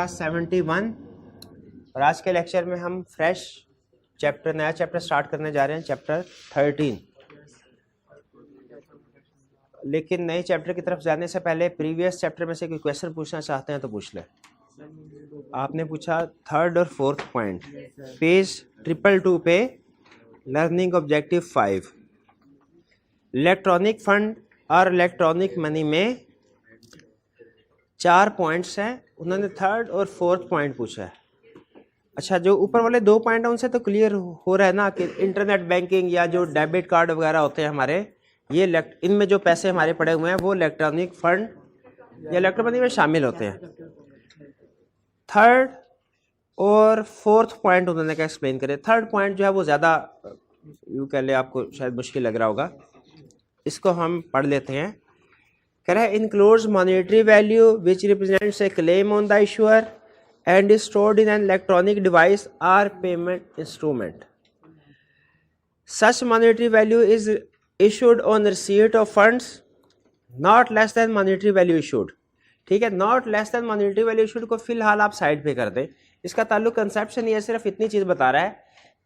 71 और आज के लेक्चर में हम फ्रेश नया चैप्टर स्टार्ट करने जा रहे हैं, चैप्टर 13। लेकिन नए चैप्टर की तरफ जाने से पहले प्रीवियस चैप्टर में से कोई क्वेश्चन पूछना चाहते हैं तो पूछ लें। आपने पूछा थर्ड और फोर्थ पॉइंट, पेज 222 पे लर्निंग ऑब्जेक्टिव 5, इलेक्ट्रॉनिक फंड और इलेक्ट्रॉनिक मनी में 4 पॉइंट्स हैं। उन्होंने थर्ड और फोर्थ पॉइंट पूछा है। अच्छा, जो ऊपर वाले 2 पॉइंट हैं उनसे तो क्लियर हो रहा है ना कि इंटरनेट बैंकिंग या जो डेबिट कार्ड वगैरह होते हैं हमारे, ये इनमें जो पैसे हमारे पड़े हुए हैं वो इलेक्ट्रॉनिक फंड या इलेक्ट्रॉनिक मनी में शामिल होते हैं। थर्ड और फोर्थ पॉइंट उन्होंने क्या एक्सप्लेन करे। थर्ड पॉइंट जो है वो ज़्यादा यूँ कह ले, आपको शायद मुश्किल लग रहा होगा, इसको हम पढ़ लेते हैं। कह रहा है includes monetary value which represents A claim on the issuer and is stored in an electronic device or payment instrument. Such monetary value is issued on receipt of funds not less than monetary value issued. ठीक है, not less than monetary value issued को फिलहाल आप side पे कर दें। इसका ताल्लुक कंसेप्ट से नहीं है, सिर्फ इतनी चीज़ बता रहा है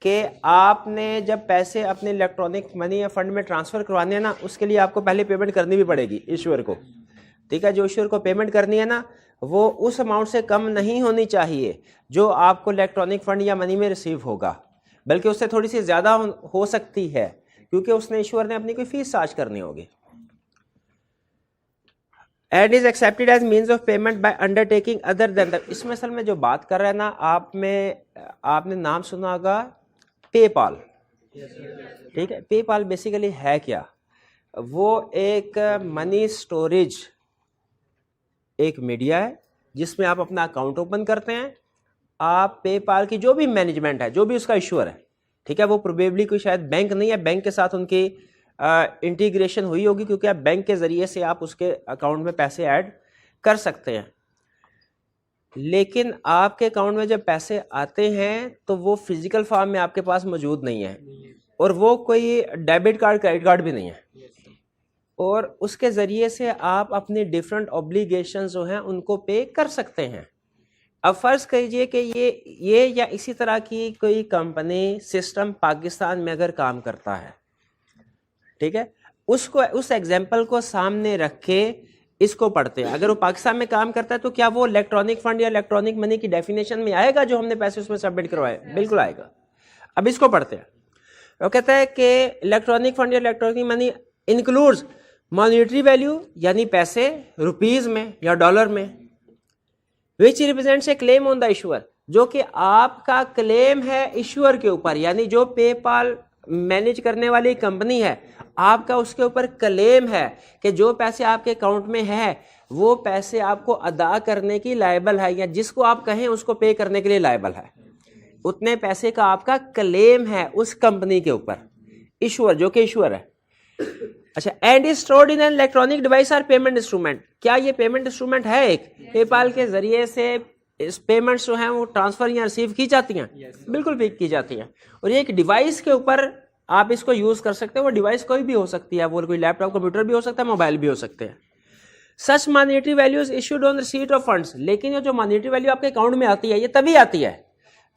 कि आपने जब पैसे अपने इलेक्ट्रॉनिक मनी या फंड में ट्रांसफ़र करवाने हैं ना, उसके लिए आपको पहले पेमेंट करनी भी पड़ेगी इशूअर को। ठीक है, जो इशूअर को पेमेंट करनी है ना, वो उस अमाउंट से कम नहीं होनी चाहिए जो आपको इलेक्ट्रॉनिक फंड या मनी में रिसीव होगा, बल्कि उससे थोड़ी सी ज़्यादा हो सकती है, क्योंकि उसने इशूअर ने अपनी कोई फीस चार्ज करनी होगी। And is accepted as means of payment by undertaking other than the. इसमें असल में जो बात कर रहा है ना, आपने नाम सुना होगा पेपाल। ठीक है, पेपाल बेसिकली है क्या? वो एक मनी स्टोरेज एक मीडिया है जिसमें आप अपना अकाउंट ओपन करते हैं। आप पेपाल की जो भी मैनेजमेंट है, जो भी उसका इशूअर है, ठीक है, वो प्रोबेबली कोई शायद बैंक नहीं है, बैंक के साथ उनकी इंटीग्रेशन हुई होगी, क्योंकि आप बैंक के ज़रिए से आप उसके अकाउंट में पैसे ऐड कर सकते हैं। लेकिन आपके अकाउंट में जब पैसे आते हैं तो वो फिजिकल फॉर्म में आपके पास मौजूद नहीं है, और वो कोई डेबिट कार्ड क्रेडिट कार्ड भी नहीं है, और उसके ज़रिए से आप अपने डिफरेंट ऑब्लिगेशंस जो हैं उनको पे कर सकते हैं। अब फ़र्ज़ कीजिए कि ये या इसी तरह की कोई कंपनी सिस्टम पाकिस्तान में अगर काम करता है, ठीक है, उस एग्जांपल को सामने रख के इसको पढ़ते हैं। अगर वो पाकिस्तान में काम करता है तो क्या वो इलेक्ट्रॉनिक फंड या इलेक्ट्रॉनिक मनी की डेफिनेशन में आएगा जो हमने पैसे उसमें सबमिट करवाए? बिल्कुल आएगा। अब इसको पढ़ते हैं। वो कहता है कि इलेक्ट्रॉनिक फंड या electronic money includes monetary value, यानी पैसे रुपीज में या डॉलर में, विच represents A claim on the issuer, जो कि आपका क्लेम है इशूअर के ऊपर, यानी जो पेपाल मैनेज करने वाली कंपनी है, आपका उसके ऊपर क्लेम है कि जो पैसे आपके अकाउंट में है वो पैसे आपको अदा करने की लायबल है, या जिसको आप कहें उसको पे करने के लिए लायबल है, उतने पैसे का आपका क्लेम है उस कंपनी के ऊपर, इशूअर जो कि इशूअर है। अच्छा, and is stored in an electronic device और पेमेंट इंस्ट्रूमेंट। क्या ये पेमेंट इंस्ट्रूमेंट है? एक पेपाल के जरिए से इस पेमेंट्स जो हैं वो ट्रांसफर या रिसीव की जाती हैं? बिल्कुल भी की जाती हैं। और ये एक डिवाइस के ऊपर आप इसको यूज कर सकते हैं। वो डिवाइस कोई भी हो सकती है, वो कोई लैपटॉप कंप्यूटर भी हो सकता है, मोबाइल भी हो सकते हैं। Such monetary values issued on receipt of funds. लेकिन ये जो मॉनेटरी वैल्यू आपके अकाउंट में आती है, ये तभी आती है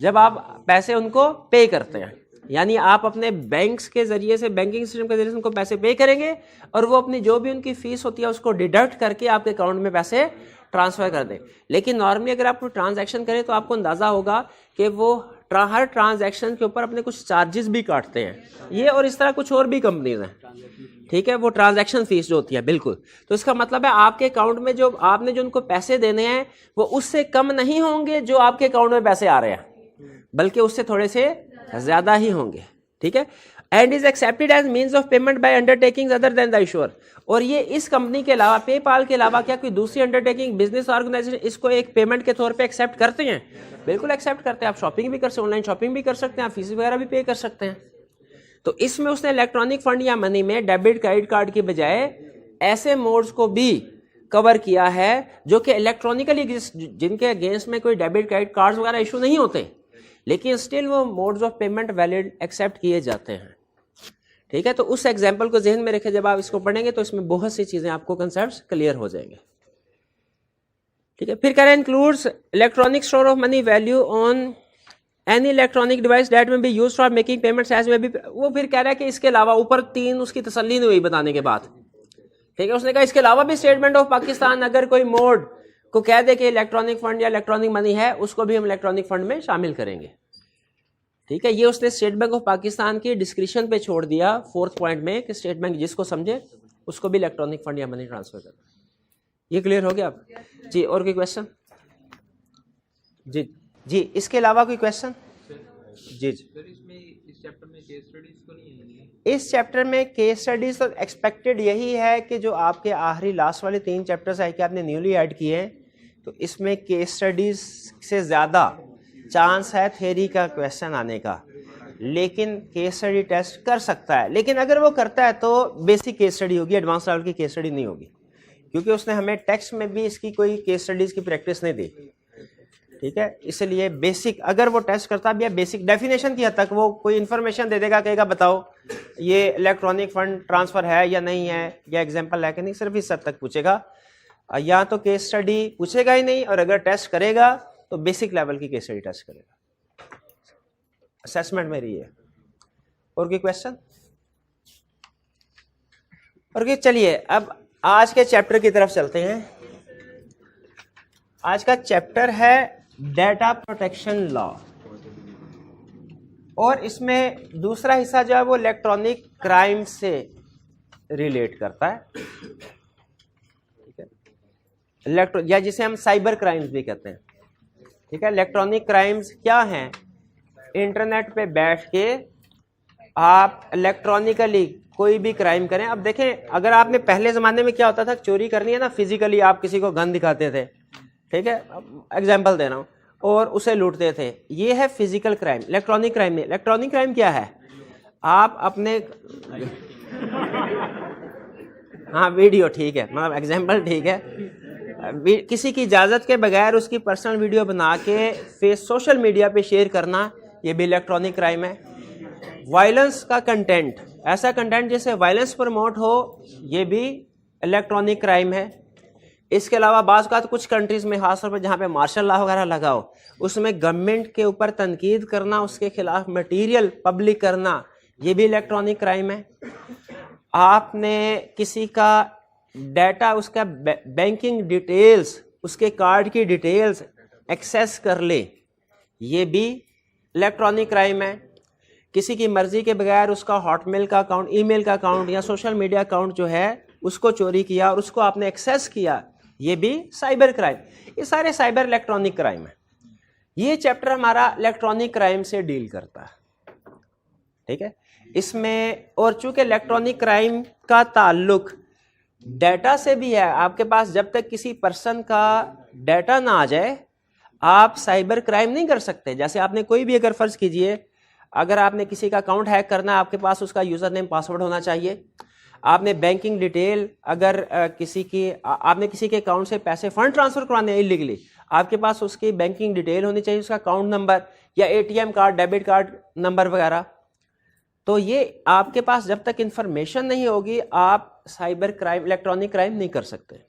जब आप पैसे उनको पे करते हैं, यानी आप अपने बैंक्स के जरिए से, बैंकिंग सिस्टम के जरिए से उनको पैसे पे करेंगे, और वो अपनी जो भी उनकी फीस होती है उसको डिडक्ट करके आपके अकाउंट में पैसे ट्रांसफर कर दें। लेकिन नॉर्मली अगर आप कोई ट्रांजैक्शन करें तो आपको अंदाजा होगा कि वो हर ट्रांजैक्शन के ऊपर अपने कुछ चार्जेस भी काटते हैं, ये और इस तरह कुछ और भी कंपनीज हैं। ठीक है, वो ट्रांजैक्शन फीस जो होती है, बिल्कुल। तो इसका मतलब है आपके अकाउंट में जो आपने जो उनको पैसे देने हैं वो उससे कम नहीं होंगे जो आपके अकाउंट में पैसे आ रहे हैं, बल्कि उससे थोड़े से ज्यादा ही होंगे। ठीक है, and is accepted as means of payment by undertaking other than the issuer. और ये इस कंपनी के अलावा, पेपाल के अलावा, क्या कोई दूसरी अंडरटेकिंग, बिजनेस ऑर्गेनाइजेशन इसको एक पेमेंट के तौर पे एक्सेप्ट करते हैं? बिल्कुल एक्सेप्ट करते हैं। आप शॉपिंग भी कर सकते हैं, ऑनलाइन शॉपिंग भी कर सकते हैं, आप फीस वगैरह भी पे कर सकते हैं। तो इसमें उसने इलेक्ट्रॉनिक फंड या मनी में डेबिट क्रेडिट कार्ड की बजाय ऐसे मोड्स को भी कवर किया है जो कि इलेक्ट्रॉनिकली, जिनके अगेंस्ट में कोई डेबिट क्रेडिट कार्ड वगैरह इशू नहीं होते, लेकिन स्टिल वो modes of payment valid accept किए जाते हैं। ठीक है, तो उस एग्जांपल को जहन में रखे जब आप इसको पढ़ेंगे तो इसमें बहुत सी चीजें आपको कंसेप्ट्स क्लियर हो जाएंगे। ठीक है। फिर कह रहे हैं includes electronic store of money value on any electronic device that may be use for making payments as may be. वो फिर कह रहा है कि इसके अलावा ऊपर 3 उसकी तसल्ली नहीं हुई बताने के बाद, ठीक है। उसने कहा इसके अलावा भी स्टेटमेंट ऑफ पाकिस्तान अगर कोई मोड को कह दे कि इलेक्ट्रॉनिक फंड या इलेक्ट्रॉनिक मनी है, उसको भी हम इलेक्ट्रॉनिक फंड में शामिल करेंगे, ठीक है। ये उसने स्टेट बैंक ऑफ पाकिस्तान की डिस्क्रिप्शन पे छोड़ दिया 4th पॉइंट में कि स्टेट बैंक जिसको समझे उसको भी इलेक्ट्रॉनिक फंड या मनी ट्रांसफर करना। ये क्लियर हो गया आप जी? और कोई क्वेश्चन? जी जी, इसके अलावा कोई क्वेश्चन? जी जी। इस चैप्टर में केस स्टडीज तो नहीं है? इस चैप्टर में केस स्टडीज तो एक्सपेक्टेड यही है कि जो आपके आखिरी लास्ट वाले 3 चैप्टर्स है कि आपने न्यूली ऐड किए हैं, तो इसमें केस स्टडीज से ज़्यादा चांस है थ्योरी का क्वेश्चन आने का, लेकिन केस स्टडी टेस्ट कर सकता है। लेकिन अगर वो करता है तो बेसिक केस स्टडी होगी, एडवांस लेवल की केस स्टडी नहीं होगी, क्योंकि उसने हमें टेक्स्ट में भी इसकी कोई केस स्टडीज़ की प्रैक्टिस नहीं दी, ठीक है। इसलिए बेसिक अगर वो टेस्ट करता भी है, बेसिक डेफिनेशन की हद तक वो कोई इन्फॉर्मेशन दे देगा, कहेगा बताओ ये इलेक्ट्रॉनिक फंड ट्रांसफ़र है या नहीं है, या एग्जाम्पल है कि नहीं, सिर्फ इस हद तक पूछेगा। या तो केस स्टडी पूछेगा ही नहीं, और अगर टेस्ट करेगा तो बेसिक लेवल की केस स्टडी टेस्ट करेगा। असेसमेंट मेरी है। और कोई क्वेश्चन? और चलिए अब आज के चैप्टर की तरफ चलते हैं। आज का चैप्टर है डेटा प्रोटेक्शन लॉ, और इसमें दूसरा हिस्सा जो है वो इलेक्ट्रॉनिक क्राइम से रिलेट करता है, ठीक है। या जिसे हम साइबर क्राइम्स भी कहते हैं, ठीक है। इलेक्ट्रॉनिक क्राइम्स क्या हैं? इंटरनेट पे बैठ के आप इलेक्ट्रॉनिकली कोई भी क्राइम करें। अब देखें, अगर आपने पहले ज़माने में क्या होता था, चोरी करनी है ना, फिजिकली आप किसी को गन दिखाते थे, ठीक है, एग्जाम्पल दे रहा हूँ, और उसे लूटते थे। ये है फिजिकल क्राइम। इलेक्ट्रॉनिक क्राइम नहीं। इलेक्ट्रॉनिक क्राइम क्या है? आप अपने हाँ वीडियो, ठीक है, मतलब एग्जाम्पल ठीक है, किसी की इजाज़त के बगैर उसकी पर्सनल वीडियो बना के सोशल मीडिया पे शेयर करना, ये भी इलेक्ट्रॉनिक क्राइम है। वायलेंस का कंटेंट, ऐसा कंटेंट जिससे वायलेंस प्रमोट हो, ये भी इलेक्ट्रॉनिक क्राइम है। इसके अलावा बाज़ का कुछ कंट्रीज़ में खासतौर पर जहाँ पे मार्शल लॉ वगैरह लगा हो, उसमें गवर्नमेंट के ऊपर तनकीद करना, उसके खिलाफ मटेरियल पब्लिक करना, ये भी इलेक्ट्रॉनिक क्राइम है। आपने किसी का डाटा, उसका बैंकिंग डिटेल्स, उसके कार्ड की डिटेल्स एक्सेस कर ले, ये भी इलेक्ट्रॉनिक क्राइम है। किसी की मर्जी के बगैर उसका हॉटमेल का अकाउंट, ईमेल का अकाउंट या सोशल मीडिया अकाउंट जो है उसको चोरी किया और उसको आपने एक्सेस किया, ये भी साइबर क्राइम। ये सारे साइबर इलेक्ट्रॉनिक क्राइम है। ये चैप्टर हमारा इलेक्ट्रॉनिक क्राइम से डील करता है, ठीक है। इसमें और चूंकि इलेक्ट्रॉनिक क्राइम का ताल्लुक डाटा से भी है, आपके पास जब तक किसी पर्सन का डाटा ना आ जाए आप साइबर क्राइम नहीं कर सकते। जैसे आपने कोई भी, अगर फर्ज कीजिए अगर आपने किसी का अकाउंट हैक करना है, आपके पास उसका यूज़र नेम पासवर्ड होना चाहिए। आपने बैंकिंग डिटेल, अगर आपने किसी के अकाउंट से पैसे फंड ट्रांसफ़र करवाने हैं इलीगली, आपके पास उसकी बैंकिंग डिटेल होनी चाहिए, उसका अकाउंट नंबर या ATM card, debit card number वगैरह। तो ये आपके पास जब तक इंफॉर्मेशन नहीं होगी आप साइबर क्राइम, इलेक्ट्रॉनिक क्राइम नहीं कर सकते।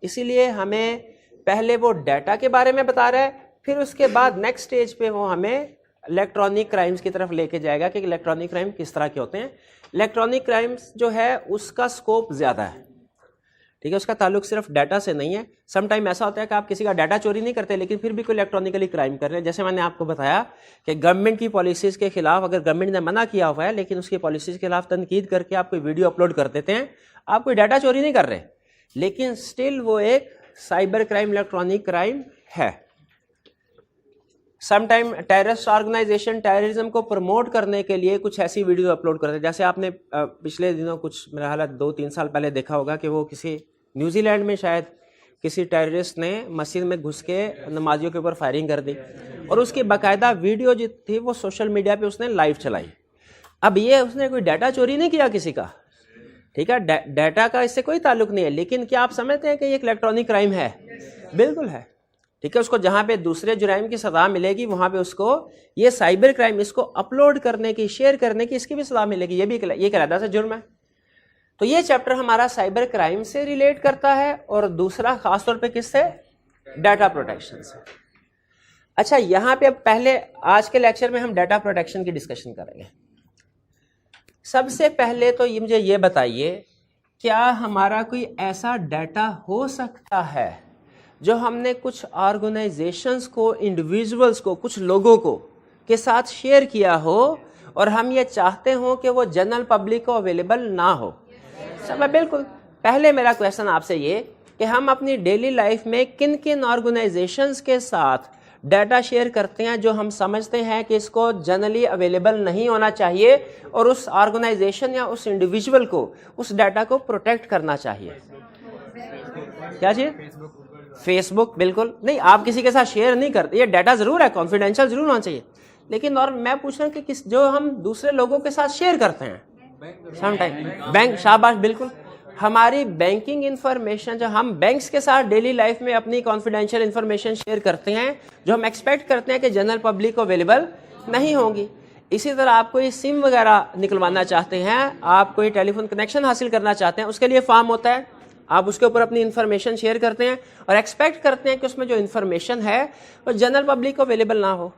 इसीलिए हमें पहले वो डाटा के बारे में बता रहा है, फिर उसके बाद नेक्स्ट स्टेज पे वो हमें इलेक्ट्रॉनिक क्राइम्स की तरफ लेके जाएगा कि इलेक्ट्रॉनिक क्राइम किस तरह के होते हैं। इलेक्ट्रॉनिक क्राइम्स जो है उसका स्कोप ज़्यादा है, ठीक है, उसका ताल्लुक सिर्फ डाटा से नहीं है। सम टाइम ऐसा होता है कि आप किसी का डाटा चोरी नहीं करते लेकिन फिर भी कोई इलेक्ट्रॉनिकली क्राइम कर रहे हैं। जैसे मैंने आपको बताया कि गवर्नमेंट की पॉलिसीज़ के खिलाफ, अगर गवर्नमेंट ने मना किया हुआ है लेकिन उसकी पॉलिसीज़ के खिलाफ तनकीद करके आप कोई वीडियो अपलोड कर देते हैं, आप कोई डाटा चोरी नहीं कर रहे, लेकिन स्टिल वो एक साइबर क्राइम, इलेक्ट्रॉनिक क्राइम है। समटाइम टेररिस्ट ऑर्गेनाइजेशन टेररिज्म को प्रमोट करने के लिए कुछ ऐसी वीडियो अपलोड करते हैं। जैसे आपने पिछले दिनों कुछ मेरा हालत 2-3 साल पहले देखा होगा कि वो किसी न्यूजीलैंड में शायद किसी टेररिस्ट ने मस्जिद में घुस के नमाजियों के ऊपर फायरिंग कर दी और उसकी बाकायदा वीडियो जो थी वो सोशल मीडिया पे उसने लाइव चलाई। अब ये उसने कोई डाटा चोरी नहीं किया किसी का, ठीक है, डाटा का इससे कोई ताल्लुक नहीं है, लेकिन क्या आप समझते हैं कि ये एक इलेक्ट्रॉनिक क्राइम है? बिल्कुल है, ठीक है। उसको जहाँ पे दूसरे जुराइम की सज़ा मिलेगी वहाँ पे उसको ये साइबर क्राइम, इसको अपलोड करने की, शेयर करने की, इसकी भी सज़ा मिलेगी। ये भी ये कहलाता है जुर्म है। तो ये चैप्टर हमारा साइबर क्राइम से रिलेट करता है और दूसरा खासतौर पे किससे? डाटा प्रोटेक्शन से। अच्छा, यहां पे अब पहले आज के लेक्चर में हम डाटा प्रोटेक्शन की डिस्कशन करेंगे। सबसे पहले तो ये मुझे ये बताइए, क्या हमारा कोई ऐसा डाटा हो सकता है जो हमने कुछ ऑर्गेनाइजेशंस को, इंडिविजुअल्स को, कुछ लोगों को के साथ शेयर किया हो और हम ये चाहते हो कि वो जनरल पब्लिक को अवेलेबल ना हो? सब बिल्कुल। पहले मेरा क्वेश्चन आपसे ये कि हम अपनी डेली लाइफ में किन किन ऑर्गेनाइजेशंस के साथ डाटा शेयर करते हैं जो हम समझते हैं कि इसको जनरली अवेलेबल नहीं होना चाहिए और उस ऑर्गेनाइजेशन या उस इंडिविजुअल को उस डाटा को प्रोटेक्ट करना चाहिए? क्या चीज? फेसबुक। बिल्कुल नहीं, आप किसी के साथ शेयर नहीं करते, ये डाटा जरूर है, कॉन्फिडेंशियल जरूर होना चाहिए, लेकिन और मैं पूछ रहा हूँ कि किस जो हम दूसरे लोगों के साथ शेयर करते हैं समटाइम, बैंक। शाबाश, बिल्कुल। हमारी बैंकिंग इंफॉर्मेशन जो हम बैंक्स के साथ डेली लाइफ में अपनी कॉन्फिडेंशियल इंफॉर्मेशन शेयर करते हैं, जो हम एक्सपेक्ट करते हैं कि जनरल पब्लिक को अवेलेबल नहीं होंगी। इसी तरह आप कोई सिम वगैरह निकलवाना चाहते हैं, आप कोई टेलीफोन कनेक्शन हासिल करना चाहते हैं, उसके लिए फॉर्म होता है, आप उसके ऊपर अपनी इंफॉर्मेशन शेयर करते हैं और एक्सपेक्ट करते हैं कि उसमें जो इंफॉर्मेशन है वो जनरल पब्लिक को अवेलेबल ना हो।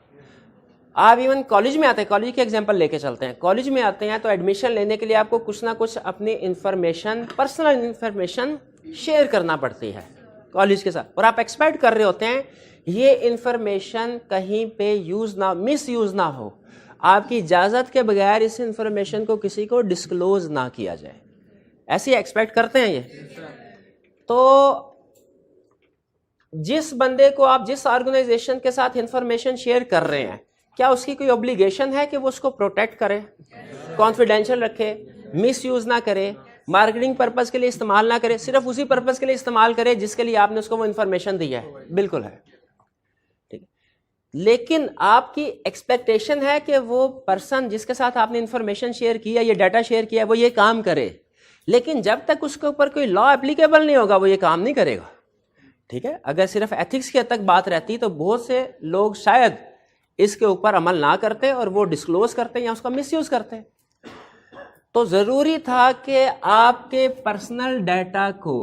आप इवन कॉलेज में आते हैं, कॉलेज के एग्जांपल लेके चलते हैं, कॉलेज में आते हैं तो एडमिशन लेने के लिए आपको कुछ ना कुछ अपनी इंफॉर्मेशन, पर्सनल इंफॉर्मेशन शेयर करना पड़ती है कॉलेज के साथ, और आप एक्सपेक्ट कर रहे होते हैं ये इंफॉर्मेशन कहीं पे यूज ना, मिस यूज ना हो, आपकी इजाजत के बगैर इस इंफॉर्मेशन को किसी को डिस्क्लोज ना किया जाए। ऐसे एक्सपेक्ट करते हैं ये। तो जिस बंदे को आप जिस ऑर्गेनाइजेशन के साथ इंफॉर्मेशन शेयर कर रहे हैं, क्या उसकी कोई ऑब्लिगेशन है कि वो उसको प्रोटेक्ट करे, कॉन्फिडेंशियल रखे, मिस यूज ना करे, मार्केटिंग पर्पस के लिए इस्तेमाल ना करे, सिर्फ उसी पर्पस के लिए इस्तेमाल करे जिसके लिए आपने उसको वो इंफॉर्मेशन दी है? बिल्कुल है, ठीक। लेकिन आपकी एक्सपेक्टेशन है कि वो पर्सन जिसके साथ आपने इंफॉर्मेशन शेयर किया, ये डाटा शेयर किया, वो ये काम करे, लेकिन जब तक उसके ऊपर कोई लॉ एप्लीकेबल नहीं होगा वो ये काम नहीं करेगा, ठीक है। अगर सिर्फ एथिक्स की हद तक बात रहती तो बहुत से लोग शायद इसके ऊपर अमल ना करते और वो डिस्क्लोज करते या उसका मिसयूज करते। तो जरूरी था कि आपके पर्सनल डाटा को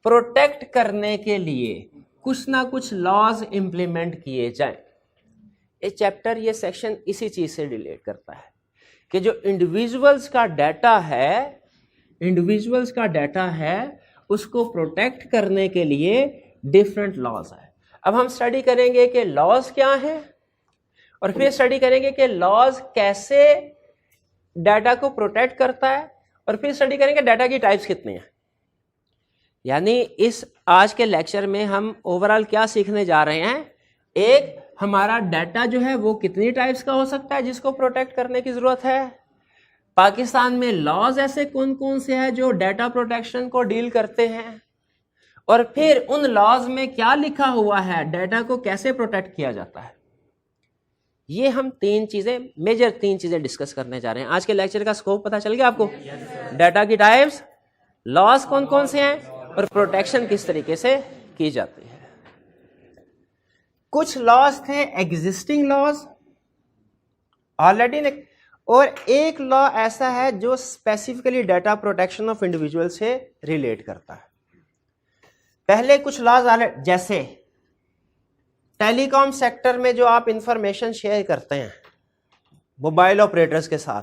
प्रोटेक्ट करने के लिए कुछ ना कुछ लॉज इंप्लीमेंट किए जाएं। ये चैप्टर, ये सेक्शन इसी चीज से रिलेट करता है कि जो इंडिविजुअल्स का डाटा है उसको प्रोटेक्ट करने के लिए डिफरेंट लॉज है। अब हम स्टडी करेंगे कि लॉज क्या हैं और फिर स्टडी करेंगे कि लॉज कैसे डाटा को प्रोटेक्ट करता है और फिर स्टडी करेंगे डाटा की टाइप्स कितनी हैं। यानी इस आज के लेक्चर में हम ओवरऑल क्या सीखने जा रहे हैं, एक हमारा डाटा जो है वो कितनी टाइप्स का हो सकता है जिसको प्रोटेक्ट करने की जरूरत है, पाकिस्तान में लॉज ऐसे कौन कौन से हैं जो डाटा प्रोटेक्शन को डील करते हैं, और फिर उन लॉज में क्या लिखा हुआ है, डाटा को कैसे प्रोटेक्ट किया जाता है। ये हम मेजर तीन चीजें डिस्कस करने जा रहे हैं। आज के लेक्चर का स्कोप पता चल गया आपको? डाटा की टाइप्स, लॉज कौन कौन से हैं और प्रोटेक्शन किस तरीके से की जाती है। कुछ लॉज थे एग्जिस्टिंग लॉज ऑलरेडी, और एक लॉ ऐसा है जो specifically data protection of individual से रिलेट करता है। पहले कुछ लॉज जैसे टेलीकॉम सेक्टर में जो आप इंफॉर्मेशन शेयर करते हैं मोबाइल ऑपरेटर्स के साथ,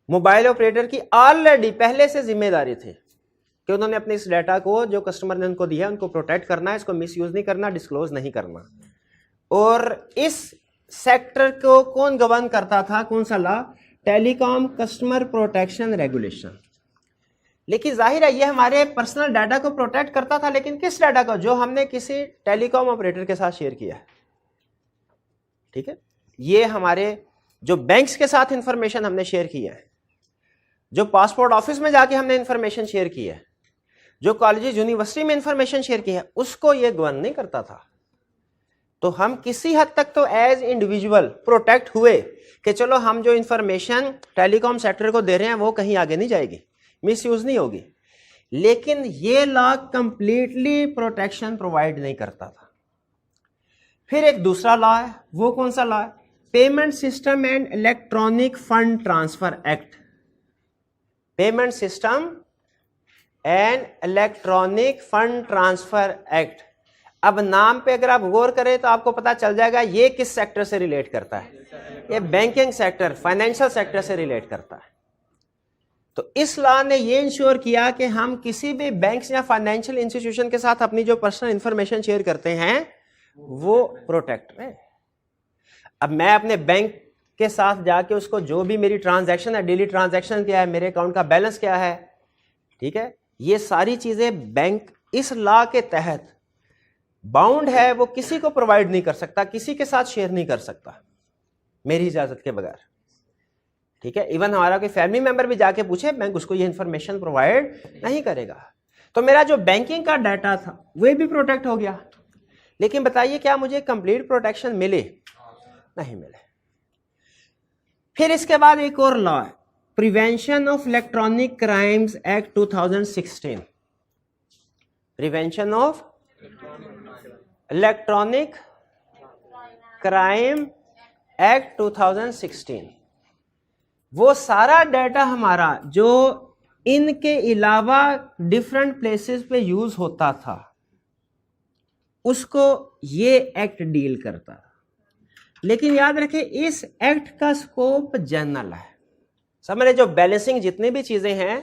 मोबाइल ऑपरेटर की ऑलरेडी पहले से जिम्मेदारी थी कि उन्होंने अपने इस डाटा को जो कस्टमर ने उनको दिया उनको प्रोटेक्ट करना है, इसको मिसयूज नहीं करना, डिस्क्लोज नहीं करना। और इस सेक्टर को कौन गवर्न करता था, कौन सा law? Telecom customer protection regulation. लेकिन जाहिर है ये हमारे पर्सनल डाटा को प्रोटेक्ट करता था, लेकिन किस डाटा को? जो हमने किसी टेलीकॉम ऑपरेटर के साथ शेयर किया है, ठीक है। ये हमारे जो बैंक्स के साथ इंफॉर्मेशन हमने शेयर की है, जो पासपोर्ट ऑफिस में जाके हमने इंफॉर्मेशन शेयर की है, जो कॉलेज यूनिवर्सिटी में इंफॉर्मेशन शेयर की है, उसको ये गवर्न नहीं करता था। तो हम किसी हद तक तो एज इंडिविजुअल प्रोटेक्ट हुए कि चलो हम जो इंफॉर्मेशन टेलीकॉम सेक्टर को दे रहे हैं वो कहीं आगे नहीं जाएगी, मिसयूज नहीं होगी। लेकिन ये लॉ कंप्लीटली प्रोटेक्शन प्रोवाइड नहीं करता था। फिर एक दूसरा लॉ है, वो कौन सा लॉ है? Payment system and electronic fund transfer act. Payment system and electronic fund transfer act. अब नाम पे अगर आप गौर करें तो आपको पता चल जाएगा ये किस सेक्टर से रिलेट करता है, ये बैंकिंग सेक्टर, फाइनेंशियल सेक्टर से रिलेट करता है। तो इस लॉ ने ये इंश्योर किया कि हम किसी भी बैंक या फाइनेंशियल इंस्टीट्यूशन के साथ अपनी जो पर्सनल इंफॉर्मेशन शेयर करते हैं वो प्रोटेक्ट रहे। अब मैं अपने बैंक के साथ जाके उसको जो भी मेरी ट्रांजैक्शन है, डेली ट्रांजैक्शन क्या है, मेरे अकाउंट का बैलेंस क्या है, ठीक है, ये सारी चीजें बैंक इस लॉ के तहत बाउंड है, वो किसी को प्रोवाइड नहीं कर सकता, किसी के साथ शेयर नहीं कर सकता मेरी इजाजत के बगैर। ठीक है, इवन हमारा कोई फैमिली मेंबर भी जाके पूछे, बैंक उसको ये इंफॉर्मेशन प्रोवाइड नहीं करेगा। तो मेरा जो बैंकिंग का डाटा था वो भी प्रोटेक्ट हो गया। लेकिन बताइए क्या मुझे कंप्लीट प्रोटेक्शन मिले? नहीं मिले। फिर इसके बाद एक और लॉ है, prevention of electronic crimes act 2016। Prevention of electronic crime act 2016। वो सारा डाटा हमारा जो इनके अलावा डिफरेंट प्लेसेस पे यूज होता था उसको ये एक्ट डील करता था। लेकिन याद रखें इस एक्ट का स्कोप जनरल है। समझ रहे, जो बैलेंसिंग जितनी भी चीजें हैं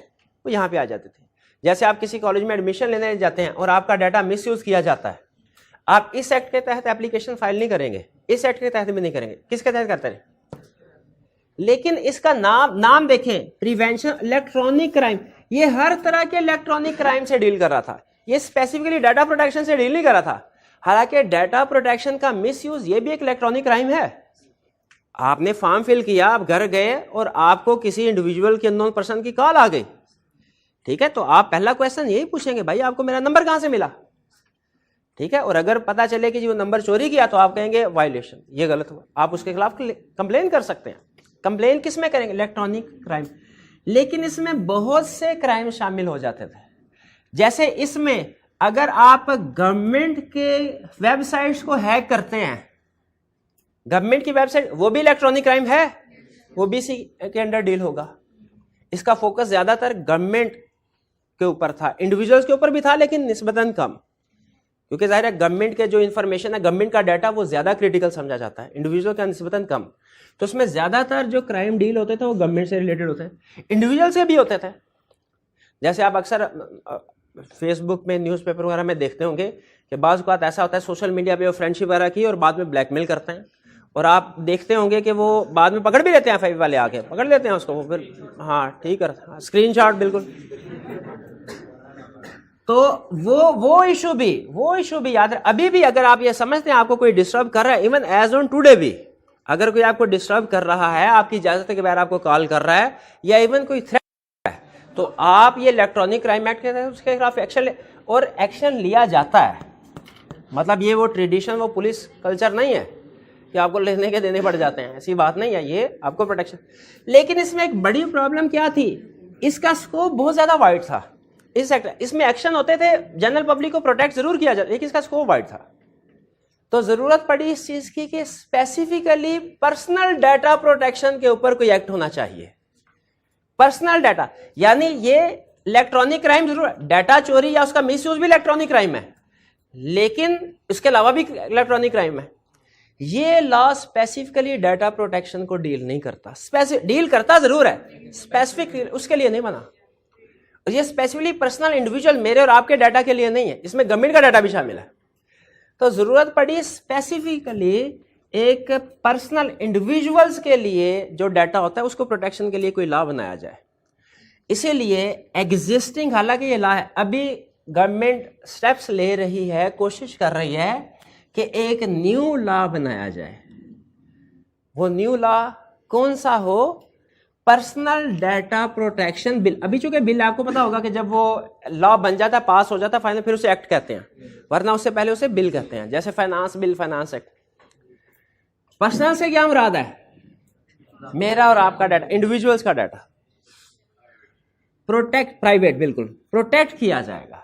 वो यहां पे आ जाती थी। जैसे आप किसी कॉलेज में एडमिशन लेने जाते हैं और आपका डाटा मिसयूज किया जाता है, आप इस एक्ट के तहत एप्लीकेशन फाइल नहीं करेंगे, इस एक्ट के तहत भी नहीं करेंगे। किसके तहत करते हैं? लेकिन इसका नाम देखें, प्रिवेंशन इलेक्ट्रॉनिक क्राइम, ये हर तरह के इलेक्ट्रॉनिक क्राइम से डील कर रहा था, ये स्पेसिफिकली डाटा प्रोटेक्शन से डील नहीं कर रहा था। हालांकि डाटा प्रोटेक्शन का मिसयूज ये भी एक इलेक्ट्रॉनिक क्राइम है। आपने फॉर्म फिल किया, आप घर गए और आपको किसी इंडिविजुअल की अननोन पर्सन की कॉल आ गई, ठीक है, तो आप पहला क्वेश्चन यही पूछेंगे, भाई आपको मेरा नंबर कहां से मिला? ठीक है, और अगर पता चले कि जो नंबर चोरी किया तो आप कहेंगे वायलेशन, ये गलत हुआ, आप उसके खिलाफ कंप्लेन कर सकते हैं। कंप्लेन किस में करेंगे? Electronic crime. लेकिन इसमें बहुत से क्राइम शामिल हो जाते थे। जैसे इसमें अगर आप गवर्नमेंट के वेबसाइट्स को हैक करते हैं, गवर्नमेंट की वेबसाइट, वो भी इलेक्ट्रॉनिक क्राइम है, वो भी इसी के अंडर डील होगा। इसका फोकस ज्यादातर गवर्नमेंट के ऊपर था, इंडिविजुअल्स के ऊपर भी था लेकिन निस्बतन कम, क्योंकि जाहिर है गवर्नमेंट के जो इंफॉर्मेशन है, गवर्नमेंट का डाटा वो ज्यादा क्रिटिकल समझा जाता है, इंडिविजुअल का निस्बतन कम। तो उसमें ज्यादातर जो क्राइम डील होते थे वो गवर्नमेंट से रिलेटेड होते हैं, इंडिविजुअल से भी होते थे। जैसे आप अक्सर फेसबुक में, न्यूज़पेपर वगैरह में देखते होंगे कि बाज़ बात ऐसा होता है सोशल मीडिया पे वो फ्रेंडशिप वगैरह की और बाद में ब्लैकमेल करते हैं, और आप देखते होंगे कि वो बाद में पकड़ भी लेते हैं, फाइव वाले आके पकड़ लेते हैं उसको, वो फिर हाँ ठीक है, स्क्रीनशॉट बिल्कुल। तो वो इशू भी याद है। अभी भी अगर आप ये समझते हैं आपको कोई डिस्टर्ब कर रहा है, इवन एज ऑन टुडे भी अगर कोई आपको डिस्टर्ब कर रहा है, आपकी इजाजत के बगैर आपको कॉल कर रहा है, या इवन कोई थ्रेट है, तो आप ये इलेक्ट्रॉनिक क्राइम एक्ट के तहत उसके खिलाफ एक्शन ले, और एक्शन लिया जाता है। मतलब ये वो ट्रेडिशन, वो पुलिस कल्चर नहीं है कि आपको लेने के देने पड़ जाते हैं, ऐसी बात नहीं है, ये आपको प्रोटेक्शन। लेकिन इसमें एक बड़ी प्रॉब्लम क्या थी, इसका स्कोप बहुत ज्यादा वाइड था। इस सेक्टर, इसमें एक्शन होते थे, जनरल पब्लिक को प्रोटेक्ट जरूर किया जाता, लेकिन इसका स्कोप वाइड था। तो जरूरत पड़ी इस चीज की कि स्पेसिफिकली पर्सनल डाटा प्रोटेक्शन के ऊपर कोई एक्ट होना चाहिए। पर्सनल डाटा यानी ये इलेक्ट्रॉनिक क्राइम जरूर, डाटा चोरी या उसका मिसयूज भी इलेक्ट्रॉनिक क्राइम है, लेकिन इसके अलावा भी इलेक्ट्रॉनिक क्राइम है। ये लॉ स्पेसिफिकली डाटा प्रोटेक्शन को डील नहीं करता, डील करता जरूर है, स्पेसिफिक उसके लिए नहीं बना। ये स्पेसिफिकली पर्सनल इंडिविजुअल मेरे और आपके डाटा के लिए नहीं है, इसमें गवर्नमेंट का डाटा भी शामिल है। तो जरूरत पड़ी स्पेसिफिकली एक पर्सनल इंडिविजुअल्स के लिए जो डाटा होता है उसको प्रोटेक्शन के लिए कोई लॉ बनाया जाए। इसीलिए एग्जिस्टिंग, हालांकि ये लॉ है, अभी गवर्नमेंट स्टेप्स ले रही है, कोशिश कर रही है कि एक न्यू लॉ बनाया जाए। वो न्यू लॉ कौन सा हो? Personal data protection bill. अभी चूंकि बिल आपको पता होगा कि जब वो लॉ बन जाता है, पास हो जाता है फाइनल, फिर उसे एक्ट कहते हैं, वरना उससे पहले उसे बिल कहते हैं। जैसे finance bill, finance act. Personal से क्या मुराद है? मेरा और आपका डाटा, इंडिविजुअल्स का डाटा प्रोटेक्ट, प्राइवेट बिल्कुल प्रोटेक्ट किया जाएगा।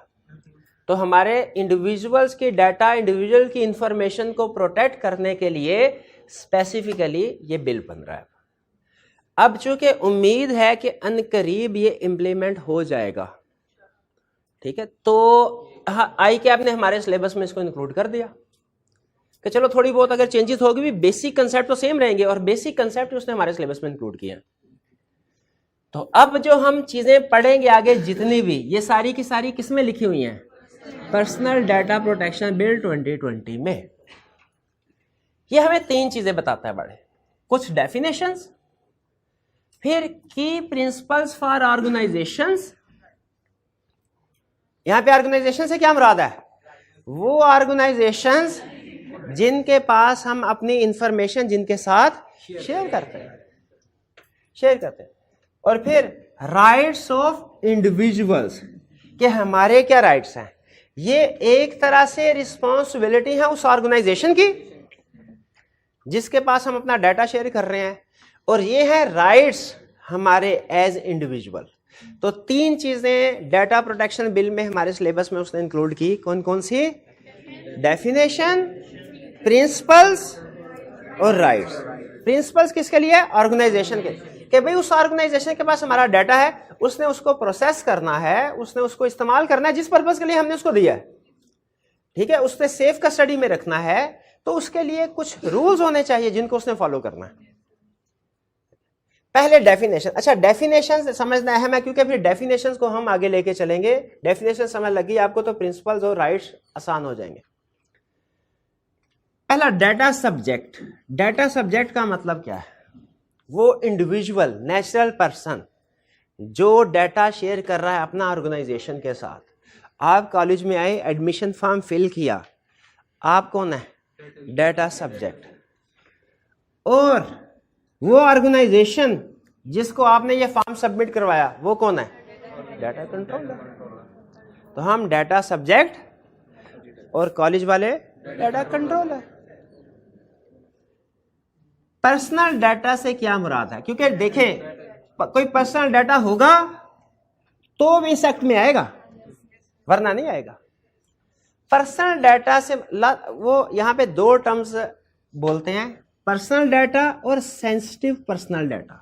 तो हमारे इंडिविजुअल्स की डाटा, इंडिविजुअल की इंफॉर्मेशन को प्रोटेक्ट करने के लिए स्पेसिफिकली ये बिल बन रहा है। अब चूंकि उम्मीद है कि अनकरीब ये इंप्लीमेंट हो जाएगा, ठीक है, तो हाँ आई कैप ने हमारे सिलेबस में इसको इंक्लूड कर दिया कि चलो थोड़ी बहुत अगर चेंजेस होगी भी बेसिक कंसेप्ट तो सेम रहेंगे, और बेसिक कंसेप्ट उसने हमारे सिलेबस में इंक्लूड किया। तो अब जो हम चीजें पढ़ेंगे आगे जितनी भी, ये सारी की सारी किसमें लिखी हुई हैं? पर्सनल डाटा प्रोटेक्शन बिल 2020 में। ये हमें 3 चीजें बताता है बड़े, कुछ डेफिनेशंस, फिर की प्रिंसिपल्स फॉर ऑर्गेनाइजेशंस। यहां पे ऑर्गेनाइजेशन से क्या मुराद है? वो ऑर्गेनाइजेशंस जिनके पास हम अपनी इंफॉर्मेशन जिनके साथ शेयर करते हैं, और फिर राइट्स ऑफ इंडिविजुअल्स, कि हमारे क्या राइट्स हैं। ये एक तरह से रिस्पॉन्सिबिलिटी है उस ऑर्गेनाइजेशन की जिसके पास हम अपना डाटा शेयर कर रहे हैं, और ये है राइट्स हमारे एज इंडिविजुअल। तो 3 चीजें डाटा प्रोटेक्शन बिल में हमारे सिलेबस में उसने इंक्लूड की। कौन कौन सी? डेफिनेशन, प्रिंसिपल्स और राइट्स। प्रिंसिपल्स किसके लिए? ऑर्गेनाइजेशन के, कि भाई उस ऑर्गेनाइजेशन के पास हमारा डाटा है, उसने उसको प्रोसेस करना है, उसने उसको इस्तेमाल करना है जिस पर्पस के लिए हमने उसको दिया है, ठीक है, उसने सेफ कस्टडी में रखना है, तो उसके लिए कुछ रूल्स होने चाहिए जिनको उसने फॉलो करना है। पहले डेफिनेशन। अच्छा, डेफिनेशन समझना अहम है क्योंकि फिर डेफिनेशंस को हम आगे लेके चलेंगे। डेफिनेशन समझ लगी आपको तो प्रिंसिपल्स और राइट्स आसान हो जाएंगे। पहला डाटा सब्जेक्ट। डाटा सब्जेक्ट का मतलब क्या है? वो इंडिविजुअल नेचुरल पर्सन जो डाटा शेयर कर रहा है अपना ऑर्गेनाइजेशन के साथ। आप कॉलेज में आए, एडमिशन फॉर्म फिल किया, आप कौन है? Data subject. और वो ऑर्गेनाइजेशन जिसको आपने ये फॉर्म सबमिट करवाया वो कौन है? Data controller. तो हम डाटा सब्जेक्ट और कॉलेज वाले डाटा कंट्रोलर। पर्सनल डाटा से क्या मुराद है? क्योंकि देखें कोई पर्सनल डाटा होगा तो भी इस एक्ट में आएगा, वरना नहीं आएगा। पर्सनल डाटा से वो यहां पे 2 टर्म्स बोलते हैं, पर्सनल डाटा और sensitive personal data.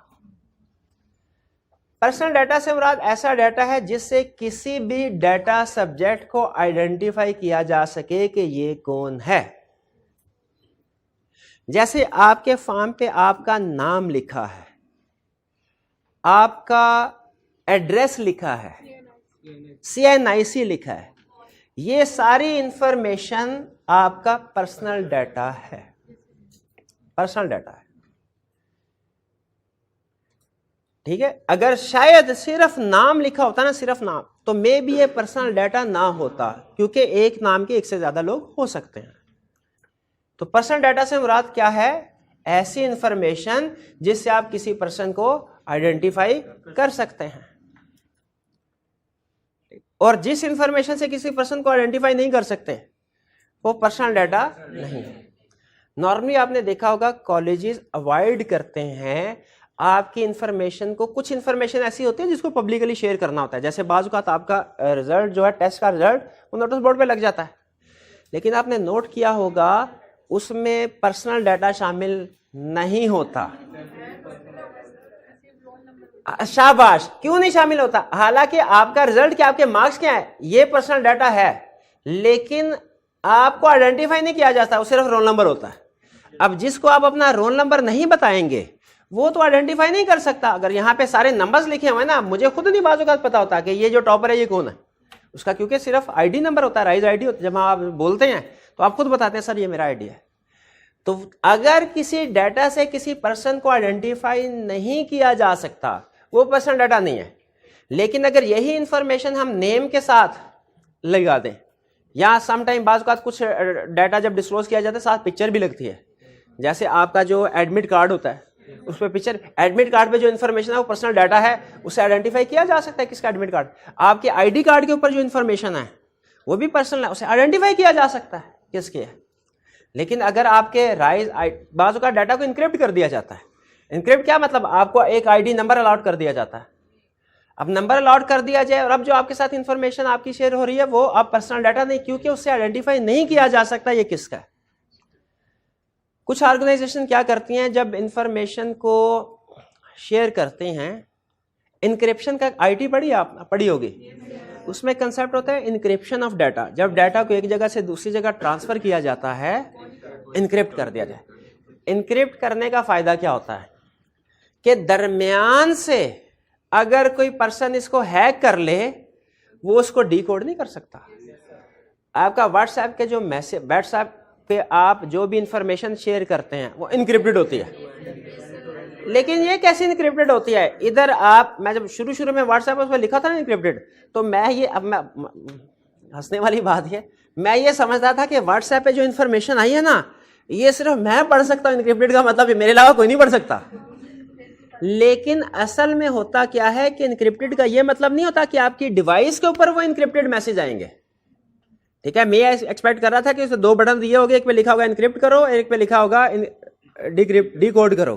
Personal data से मुराद ऐसा डाटा है जिससे किसी भी डाटा सब्जेक्ट को आइडेंटिफाई किया जा सके कि ये कौन है। जैसे आपके फॉर्म पे आपका नाम लिखा है, आपका एड्रेस लिखा है, CNIC लिखा है, ये सारी इंफॉर्मेशन आपका पर्सनल डाटा है। पर्सनल डाटा है, ठीक है। अगर शायद सिर्फ नाम लिखा होता ना, सिर्फ नाम, तो मे बी ये पर्सनल डाटा ना होता, क्योंकि एक नाम के 1 से ज्यादा लोग हो सकते हैं। तो पर्सनल डाटा से मुराद क्या है? ऐसी इंफॉर्मेशन जिससे आप किसी पर्सन को आइडेंटिफाई कर सकते हैं, और जिस इंफॉर्मेशन से किसी पर्सन को आइडेंटिफाई नहीं कर सकते वो पर्सनल डाटा नहीं है। नॉर्मली आपने देखा होगा कॉलेजेस अवॉइड करते हैं आपकी इंफॉर्मेशन को। कुछ इंफॉर्मेशन ऐसी होती है जिसको पब्लिकली शेयर करना होता है, जैसे बाजू का आपका रिजल्ट जो है, टेस्ट का रिजल्ट, वो नोटिस बोर्ड पे लग जाता है, लेकिन आपने नोट किया होगा उसमें पर्सनल डाटा शामिल नहीं होता। शाबाश, क्यों नहीं शामिल होता? हालांकि आपका रिजल्ट क्या, आपके मार्क्स क्या है, ये पर्सनल डाटा है, लेकिन आपको आइडेंटिफाई नहीं किया जाता, वो सिर्फ रोल नंबर होता है। अब जिसको आप अपना रोल नंबर नहीं बताएंगे वो तो आइडेंटिफाई नहीं कर सकता। अगर यहाँ पे सारे नंबर्स लिखे हुए ना, मुझे खुद नहीं बाजू का पता होता कि ये जो टॉपर है ये कौन है उसका, क्योंकि सिर्फ आईडी नंबर होता है, राइज आईडी होता है। जब आप बोलते हैं तो आप खुद बताते हैं सर ये मेरा आईडी है। तो अगर किसी डाटा से किसी पर्सन को आइडेंटिफाई नहीं किया जा सकता, वो पर्सनल डाटा नहीं है। लेकिन अगर यही इंफॉर्मेशन हम नेम के साथ लगा दें, या सम टाइम बाज़ कुछ डाटा जब डिस्क्लोज किया जाता है साथ पिक्चर भी लगती है, जैसे आपका जो एडमिट कार्ड होता है उस पर पिक्चर, एडमिट कार्ड पे जो इन्फॉर्मेशन है वो पर्सनल डाटा है, उसे आइडेंटिफाई किया जा सकता है किसका एडमिट कार्ड। आपके आईडी कार्ड के ऊपर जो इन्फॉर्मेशन है वो भी पर्सनल है, उसे आइडेंटिफाई किया जा सकता है किसके है। लेकिन अगर आपके राइज बाजू का डाटा को इनक्रिप्ट कर दिया जाता है, इनक्रिप्ट क्या मतलब, आपको एक आईडी नंबर अलॉट कर दिया जाता है। अब नंबर अलॉट कर दिया जाए और अब जो आपके साथ इंफॉर्मेशन आपकी शेयर हो रही है वो अब पर्सनल डाटा नहीं, क्योंकि उससे आइडेंटिफाई नहीं किया जा सकता ये किसका है। कुछ ऑर्गेनाइजेशन क्या करती हैं, जब इंफॉर्मेशन को शेयर करते हैं, इंक्रिप्शन का आईटी पढ़ी होगी, उसमें कंसेप्ट होता है इनक्रिप्शन ऑफ डाटा। जब डाटा को एक जगह से दूसरी जगह ट्रांसफर किया जाता है, इनक्रिप्ट कर दिया जाए। इनक्रिप्ट करने का फायदा क्या होता है कि दरमियान से अगर कोई पर्सन इसको हैक कर ले, वो उसको डिकोड नहीं कर सकता। आपका व्हाट्सएप के जो मैसेज, व्हाट्सएप पे आप जो भी इंफॉर्मेशन शेयर करते हैं वो इनक्रिप्टेड होती है, लेकिन ये कैसे इनक्रिप्टेड होती है? इधर आप, मैं जब शुरू में व्हाट्सएप पर लिखा था ना इनक्रिप्टेड, तो मैं ये, अब मैं हंसने वाली बात है, मैं ये समझता था कि व्हाट्सएप पे जो इन्फॉर्मेशन आई है ना, ये सिर्फ मैं पढ़ सकता हूँ, इनक्रिप्टेड का मतलब मेरे अलावा कोई नहीं पढ़ सकता। लेकिन असल में होता क्या है कि इनक्रिप्टेड का ये मतलब नहीं होता कि आपकी डिवाइस के ऊपर वो इनक्रिप्टेड मैसेज आएंगे। ठीक है, मैं एक्सपेक्ट कर रहा था कि उसमें 2 बटन दिए होंगे, एक पे लिखा होगा इनक्रिप्ट करो, एक पे लिखा होगा डिकोड करो,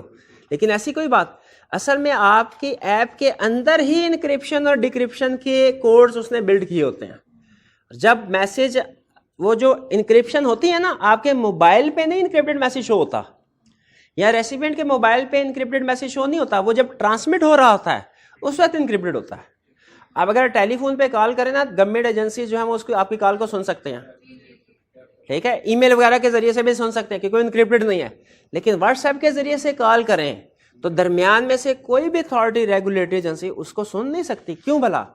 लेकिन ऐसी कोई बात। असल में आपकी ऐप के अंदर ही इनक्रिप्शन और डिक्रिप्शन के कोड्स उसने बिल्ड किए होते हैं। जब मैसेज, वो जो इनक्रिप्शन होती है ना, आपके मोबाइल पे नहीं इनक्रिप्टेड मैसेज शो होता, या रेसिपिएंट के मोबाइल पे इनक्रिप्टेड मैसेज शो नहीं होता, वो जब ट्रांसमिट हो रहा होता है उस वक्त इनक्रिप्टेड होता है। अब अगर टेलीफोन पे कॉल करें ना, गवर्नमेंट एजेंसी जो है वो उसको, आपकी कॉल को सुन सकते हैं। ठीक है, ईमेल वगैरह के जरिए से भी सुन सकते हैं कि कोई इनक्रिप्टेड नहीं है। लेकिन व्हाट्सएप के जरिए से कॉल करें तो दरमियान में से कोई भी अथॉरिटी, रेगुलेटरी एजेंसी उसको सुन नहीं सकती। क्यों भला?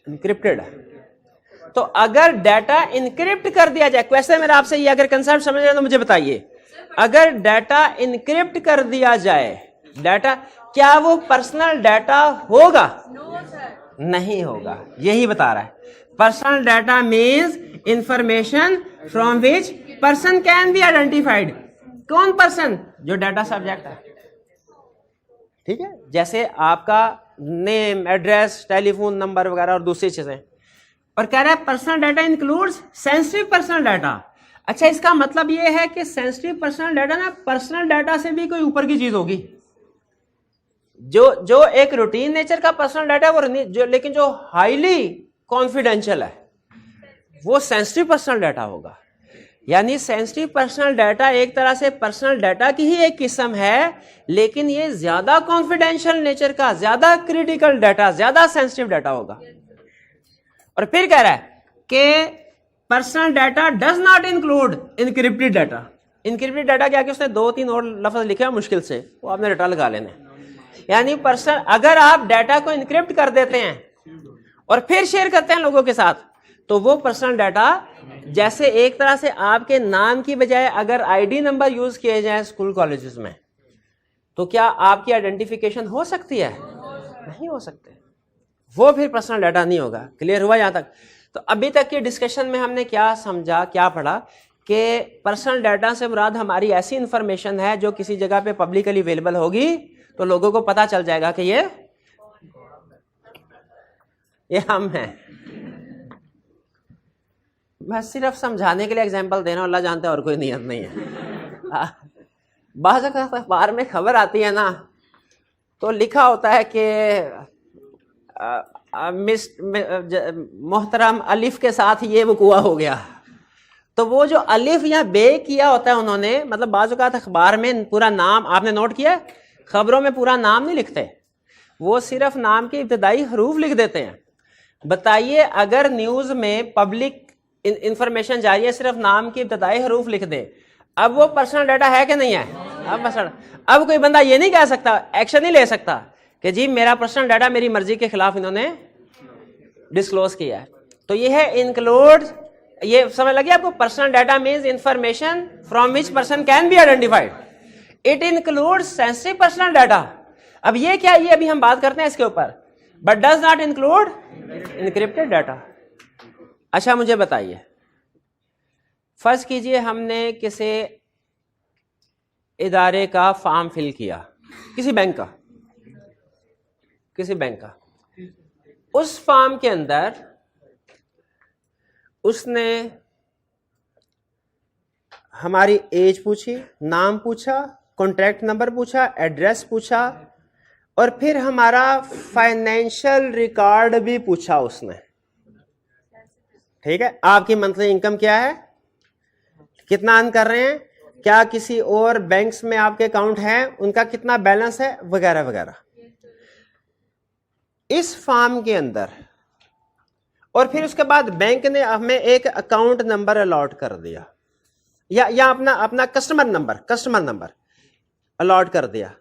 इनक्रिप्टेड है। तो अगर डाटा इनक्रिप्ट कर दिया जाए, क्वेश्चन मेरा आपसे ये, अगर कंसेप्ट समझ रहे तो मुझे बताइए, अगर डाटा इनक्रिप्ट कर दिया जाए, डाटा, क्या वो पर्सनल डाटा होगा? नहीं होगा। यही बता रहा है, personal data means information from which person can be identified. कौन पर्सन? जो डाटा सब्जेक्ट है। ठीक है, जैसे आपका नेम, एड्रेस, टेलीफोन नंबर वगैरह और दूसरी चीजें। और कह रहा है personal data includes sensitive personal data. अच्छा, इसका मतलब यह है कि सेंसिटिव पर्सनल डाटा ना पर्सनल डाटा से भी कोई ऊपर की चीज होगी। जो एक रूटीन नेचर का पर्सनल डाटा है वो, जो, लेकिन जो हाईली कॉन्फिडेंशियल है वो सेंसिटिव पर्सनल डाटा होगा। यानी सेंसिटिव पर्सनल डाटा एक तरह से पर्सनल डाटा की ही एक किस्म है, लेकिन ये ज्यादा कॉन्फिडेंशियल नेचर का, ज्यादा क्रिटिकल डाटा, ज्यादा सेंसिटिव डाटा होगा। और फिर कह रहा है कि personal data does not include encrypted data. Encrypted data क्या कि उसने 2-3 और लफ्ज लिखे हैं मुश्किल से, वो आपने रटा लगा लेने। यानी पर्सन, अगर आप डाटा को इनक्रिप्ट कर देते हैं और फिर शेयर करते हैं लोगों के साथ, तो वो पर्सनल डाटा, जैसे एक तरह से आपके नाम की बजाय अगर आईडी नंबर यूज किए जाए स्कूल कॉलेजेस में, तो क्या आपकी आइडेंटिफिकेशन हो सकती है? नहीं हो सकते। वो फिर पर्सनल डाटा नहीं होगा। क्लियर हुआ यहां तक? तो अभी तक की डिस्कशन में हमने क्या समझा, क्या पढ़ा कि पर्सनल डाटा से मुराद हमारी ऐसी इंफॉर्मेशन है जो किसी जगह पे पब्लिकली अवेलेबल होगी, तो लोगों को पता चल जाएगा कि ये हम हैं। मैं सिर्फ समझाने के लिए एग्जांपल दे रहा हूं, अल्लाह जानता है और कोई नियत नहीं है। बाज़ अखबार में खबर आती है ना, तो लिखा होता है कि मोहतरम अलिफ के साथ ये वक़ुआ हो गया। तो वो जो अलिफ या बे किया होता है उन्होंने, मतलब बाज़ औक़ात अखबार में पूरा नाम, आपने नोट किया, खबरों में पूरा नाम नहीं लिखते, वो सिर्फ नाम के इब्तदाई हरूफ लिख देते हैं। बताइए, अगर न्यूज़ में पब्लिक इंफॉर्मेशन जा रही है, सिर्फ नाम के इब्तदाई हरूफ लिख दे, अब वो पर्सनल डाटा है कि नहीं है? अब कोई बंदा ये नहीं कह सकता, एक्शन नहीं ले सकता कि जी मेरा पर्सनल डाटा मेरी मर्जी के खिलाफ इन्होंने डिस्क्लोज किया है। तो ये है इंक्लूड, ये समझ लगी आपको? Personal data means information from which person can be identified. It includes sensitive personal data. अब ये क्या, ये अभी हम बात करते हैं इसके ऊपर, but does not include encrypted data. अच्छा, मुझे बताइए, फर्ज कीजिए हमने किसी इदारे का फॉर्म फिल किया, किसी बैंक का, उस फॉर्म के अंदर उसने हमारी एज पूछी, नाम पूछा, कॉन्टैक्ट नंबर पूछा, एड्रेस पूछा, और फिर हमारा फाइनेंशियल रिकॉर्ड भी पूछा उसने। ठीक है, आपकी मंथली इनकम क्या है, कितना अर्न कर रहे हैं, क्या किसी और बैंक्स में आपके अकाउंट है, उनका कितना बैलेंस है, वगैरह वगैरह। इस फॉर्म के अंदर और फिर उसके बाद बैंक ने हमें एक अकाउंट नंबर अलॉट कर दिया, या अपना अपना कस्टमर नंबर अलॉट कर दिया।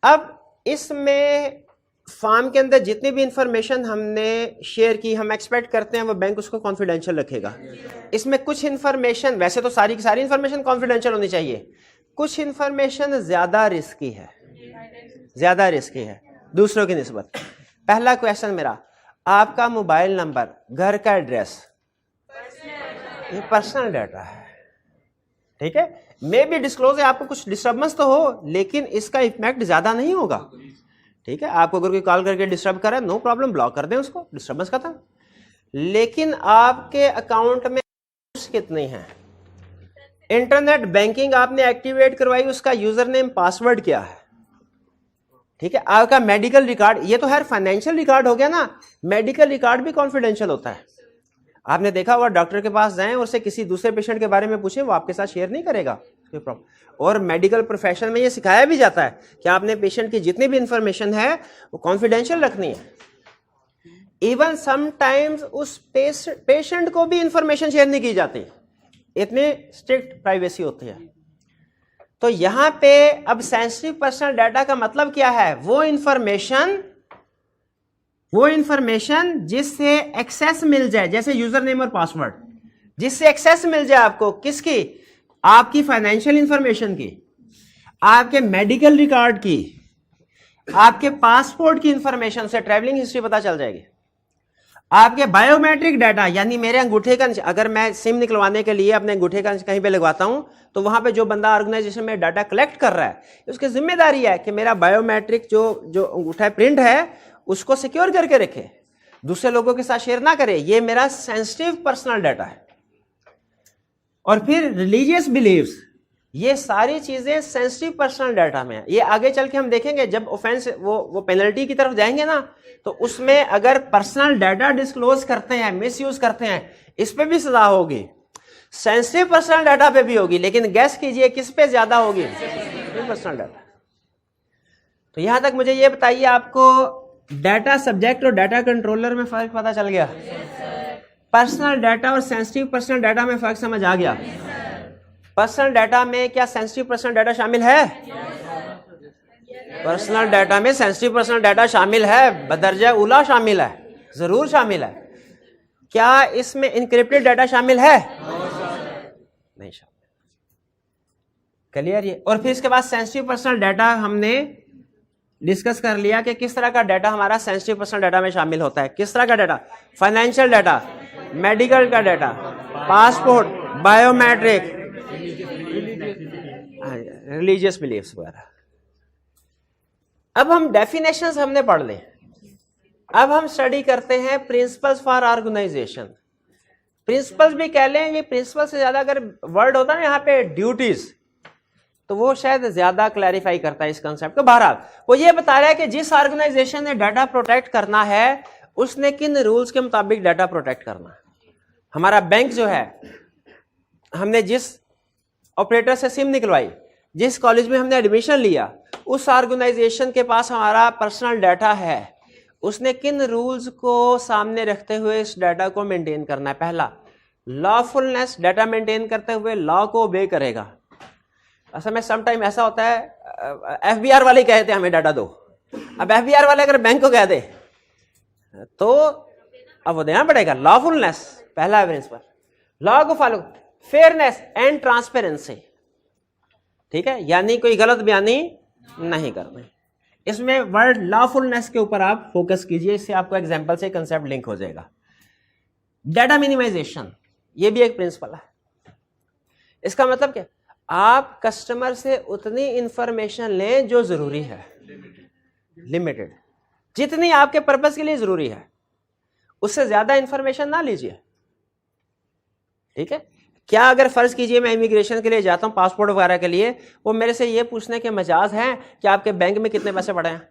अब इसमें फॉर्म के अंदर जितनी भी इंफॉर्मेशन हमने शेयर की, हम एक्सपेक्ट करते हैं वो बैंक उसको कॉन्फिडेंशियल रखेगा। इसमें कुछ इंफॉर्मेशन, वैसे तो सारी की सारी इंफॉर्मेशन कॉन्फिडेंशियल होनी चाहिए, कुछ इंफॉर्मेशन ज्यादा रिस्की है दूसरों की निस्बत। पहला क्वेश्चन मेरा, आपका मोबाइल नंबर, घर का एड्रेस, ये पर्सनल डाटा है, ठीक है। मे बी डिस्क्लोज है, आपको कुछ डिस्टर्बेंस तो हो, लेकिन इसका इफेक्ट ज्यादा नहीं होगा, ठीक है। आपको अगर कोई कॉल करके डिस्टर्ब करे, नो प्रॉब्लम, ब्लॉक कर दें उसको, डिस्टर्बेंस खत्म। लेकिन आपके अकाउंट में कितनी है, इंटरनेट बैंकिंग आपने एक्टिवेट करवाई, उसका यूजर नेम पासवर्ड क्या है, ठीक है। आपका मेडिकल रिकॉर्ड, ये तो हर फाइनेंशियल रिकॉर्ड हो गया ना, मेडिकल रिकॉर्ड भी कॉन्फिडेंशियल होता है। आपने देखा हुआ, डॉक्टर के पास जाएं और उससे किसी दूसरे पेशेंट के बारे में पूछें, वो आपके साथ शेयर नहीं करेगा। और मेडिकल प्रोफेशन में ये सिखाया भी जाता है कि आपने पेशेंट की जितनी भी इंफॉर्मेशन है वो कॉन्फिडेंशियल रखनी है। इवन समटाइम्स उस पेशेंट को भी इंफॉर्मेशन शेयर नहीं की जाती, इतने स्ट्रिक्ट प्राइवेसी होती है। तो यहां पे अब सेंसिटिव पर्सनल डाटा का मतलब क्या है, वो इंफॉर्मेशन जिससे एक्सेस मिल जाए, जैसे यूजर नेम और पासवर्ड, जिससे एक्सेस मिल जाए आपको, किसकी, आपकी फाइनेंशियल इंफॉर्मेशन की, आपके मेडिकल रिकॉर्ड की, आपके पासपोर्ट की इंफॉर्मेशन से ट्रैवलिंग हिस्ट्री पता चल जाएगी, आपके बायोमेट्रिक डाटा, यानी मेरे अंगूठे का, अगर मैं सिम निकलवाने के लिए अपने अंगूठे का कहीं पे लगवाता हूं, तो वहां पे जो बंदा ऑर्गेनाइजेशन में डाटा कलेक्ट कर रहा है, उसकी जिम्मेदारी है कि मेरा बायोमेट्रिक जो अंगूठा प्रिंट है उसको सिक्योर करके रखे, दूसरे लोगों के साथ शेयर ना करे। ये मेरा सेंसिटिव पर्सनल डाटा है। और फिर रिलीजियस बिलीव्स, ये सारी चीजें सेंसिटिव पर्सनल डाटा में है। ये आगे चल के हम देखेंगे, जब ऑफेंस वो पेनल्टी की तरफ जाएंगे ना, तो उसमें अगर पर्सनल डाटा डिस्क्लोज करते हैं, मिसयूज करते हैं, इस पे भी सजा होगी, सेंसिटिव पर्सनल डाटा पे भी होगी। लेकिन गैस कीजिए किस पे ज्यादा होगी, पर्सनल डाटा। तो यहां तक मुझे ये बताइए, आपको डाटा सब्जेक्ट और डाटा कंट्रोलर में फर्क पता चल गया? पर्सनल डाटा और सेंसिटिव पर्सनल डाटा में फर्क समझ आ गया? पर्सनल डाटा में क्या सेंसिटिव पर्सनल डाटा शामिल है? पर्सनल डाटा में सेंसिटिव पर्सनल डाटा शामिल है, बदरजा उला शामिल है, जरूर शामिल है। क्या इसमें इनक्रिप्टेड डाटा शामिल है? नहीं शामिल। क्लियर ये? और फिर इसके बाद सेंसिटिव पर्सनल डाटा हमने डिस्कस कर लिया कि किस तरह का डाटा हमारा सेंसिटिव पर्सनल डाटा में शामिल होता है। किस तरह का डाटा? फाइनेंशियल डाटा, मेडिकल का data, passport, biometric, religious beliefs वगैरह। अब हम डेफिनेशंस हमने पढ़ ली, अब हम स्टडी करते हैं प्रिंसिपल्स फॉर ऑर्गेनाइजेशन। प्रिंसिपल्स भी कह लें, ये प्रिंसिपल से ज्यादा अगर वर्ड होता है ना यहाँ पे ड्यूटीज, तो वो शायद ज्यादा क्लैरिफाई करता है इस कंसेप्ट को। बहरहाल वो ये बता रहा है कि जिस ऑर्गेनाइजेशन ने डाटा प्रोटेक्ट करना है, उसने किन रूल्स के मुताबिक डाटा प्रोटेक्ट करना है। हमारा बैंक जो है, हमने जिस ऑपरेटर से सिम निकलवाई, जिस कॉलेज में हमने एडमिशन लिया, उस ऑर्गेनाइजेशन के पास हमारा पर्सनल डाटा है, उसने किन रूल्स को सामने रखते हुए इस डाटा को मेंटेन करना है। पहला, लॉफुलनेस, डाटा मेंटेन करते हुए लॉ को ओबे करेगा। असल में सम टाइम ऐसा होता है, एफबीआर वाले कहते हैं हमें डाटा दो, अब एफबीआर वाले अगर बैंक को कह दे तो अब वो देना पड़ेगा। लॉफुलनेस पहला है प्रिंसिपल, लॉ को फॉलो। फेयरनेस एंड ट्रांसपेरेंसी, ठीक है, यानी कोई गलत बयानी नहीं करनी। इसमें वर्ड लॉफुलनेस के ऊपर आप फोकस कीजिए, इससे आपको एग्जांपल से कंसेप्ट लिंक हो जाएगा। डाटा मिनिमाइजेशन, ये भी एक प्रिंसिपल है। इसका मतलब क्या? आप कस्टमर से उतनी इंफॉर्मेशन लें जो जरूरी है, लिमिटेड, जितनी आपके पर्पस के लिए जरूरी है, उससे ज्यादा इंफॉर्मेशन ना लीजिए, ठीक है। क्या अगर फर्ज कीजिए मैं इमिग्रेशन के लिए जाता हूं, पासपोर्ट वगैरह के लिए, वो मेरे से ये पूछने के मजाज हैं कि आपके बैंक में कितने पैसे पड़े हैं,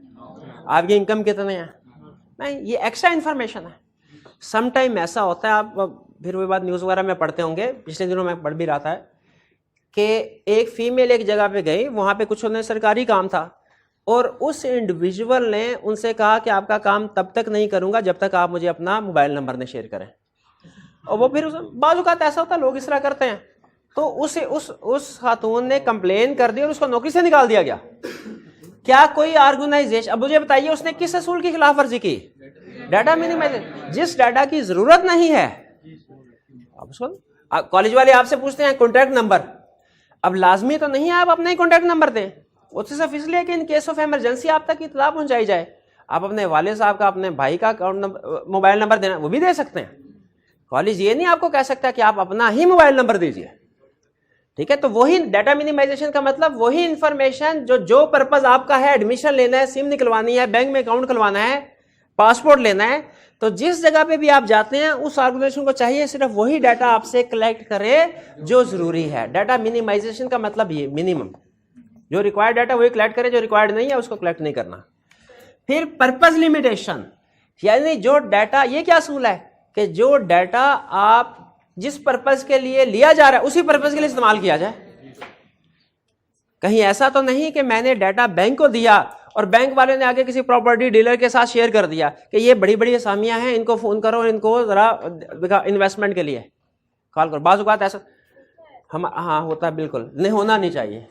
आपकी इनकम कितने हैं? नहीं, ये एक्स्ट्रा इंफॉर्मेशन है। सम टाइम ऐसा होता है, आप फिर वही बात न्यूज़ वगैरह में पढ़ते होंगे, पिछले दिनों में पढ़ भी रहा था कि एक फीमेल एक जगह पे गई, वहां पे कुछ उन्हें सरकारी काम था, और उस इंडिविजुअल ने उनसे कहा कि आपका काम तब तक नहीं करूंगा जब तक आप मुझे अपना मोबाइल नंबर ने शेयर करें। और वो फिर बाज़ औक़ात ऐसा होता है लोग इस तरह करते हैं, तो उस खातून ने कंप्लेन कर दी और उसको नौकरी से निकाल दिया गया। क्या कोई ऑर्गेनाइजेशन, अब मुझे बताइए उसने किस असूल की खिलाफ वर्जी की? Data minimisation. जिस डाटा की जरूरत नहीं है, अब उसको कॉलेज वाले आपसे पूछते हैं कॉन्टैक्ट नंबर, अब लाजमी तो नहीं है आप अपना ही कॉन्टैक्ट नंबर दें, वो तो सिर्फ इसलिए कि इन केस ऑफ इमरजेंसी आप तक इत्तला पहुंचाई जाए। आप अपने वाले साहब का, अपने भाई का अकाउंट नंबर, मोबाइल नंबर देना, वो भी दे सकते हैं। कॉलेज ये नहीं आपको कह सकता कि आप अपना ही मोबाइल नंबर दीजिए, ठीक है? तो वही डाटा मिनिमाइजेशन का मतलब वही इंफॉर्मेशन जो पर्पज आपका है, एडमिशन लेना है, सिम निकलवानी है, बैंक में अकाउंट खुलवाना है, पासपोर्ट लेना है, तो जिस जगह पे भी आप जाते हैं उस ऑर्गेनाइजेशन को चाहिए सिर्फ वही डाटा आपसे कलेक्ट करे जो जरूरी है। डाटा मिनिमाइजेशन का मतलब ये मिनिमम, जो रिक्वायर्ड डाटा वही कलेक्ट करे, जो रिक्वायर्ड नहीं है उसको कलेक्ट नहीं करना। फिर पर्पज लिमिटेशन, यानी जो डाटा, ये क्या असूल है कि जो डाटा आप जिस पर्पज के लिए लिया जा रहा है उसी पर्पज के लिए इस्तेमाल किया जाए। कहीं ऐसा तो नहीं कि मैंने डाटा बैंक को दिया और बैंक वाले ने आगे किसी प्रॉपर्टी डीलर के साथ शेयर कर दिया कि ये बड़ी बड़ी असामियां हैं, इनको फोन करो, इनको जरा इन्वेस्टमेंट के लिए कॉल करो। बाज़ औक़ात ऐसा हम, हाँ होता है, बिल्कुल नहीं, होना नहीं चाहिए,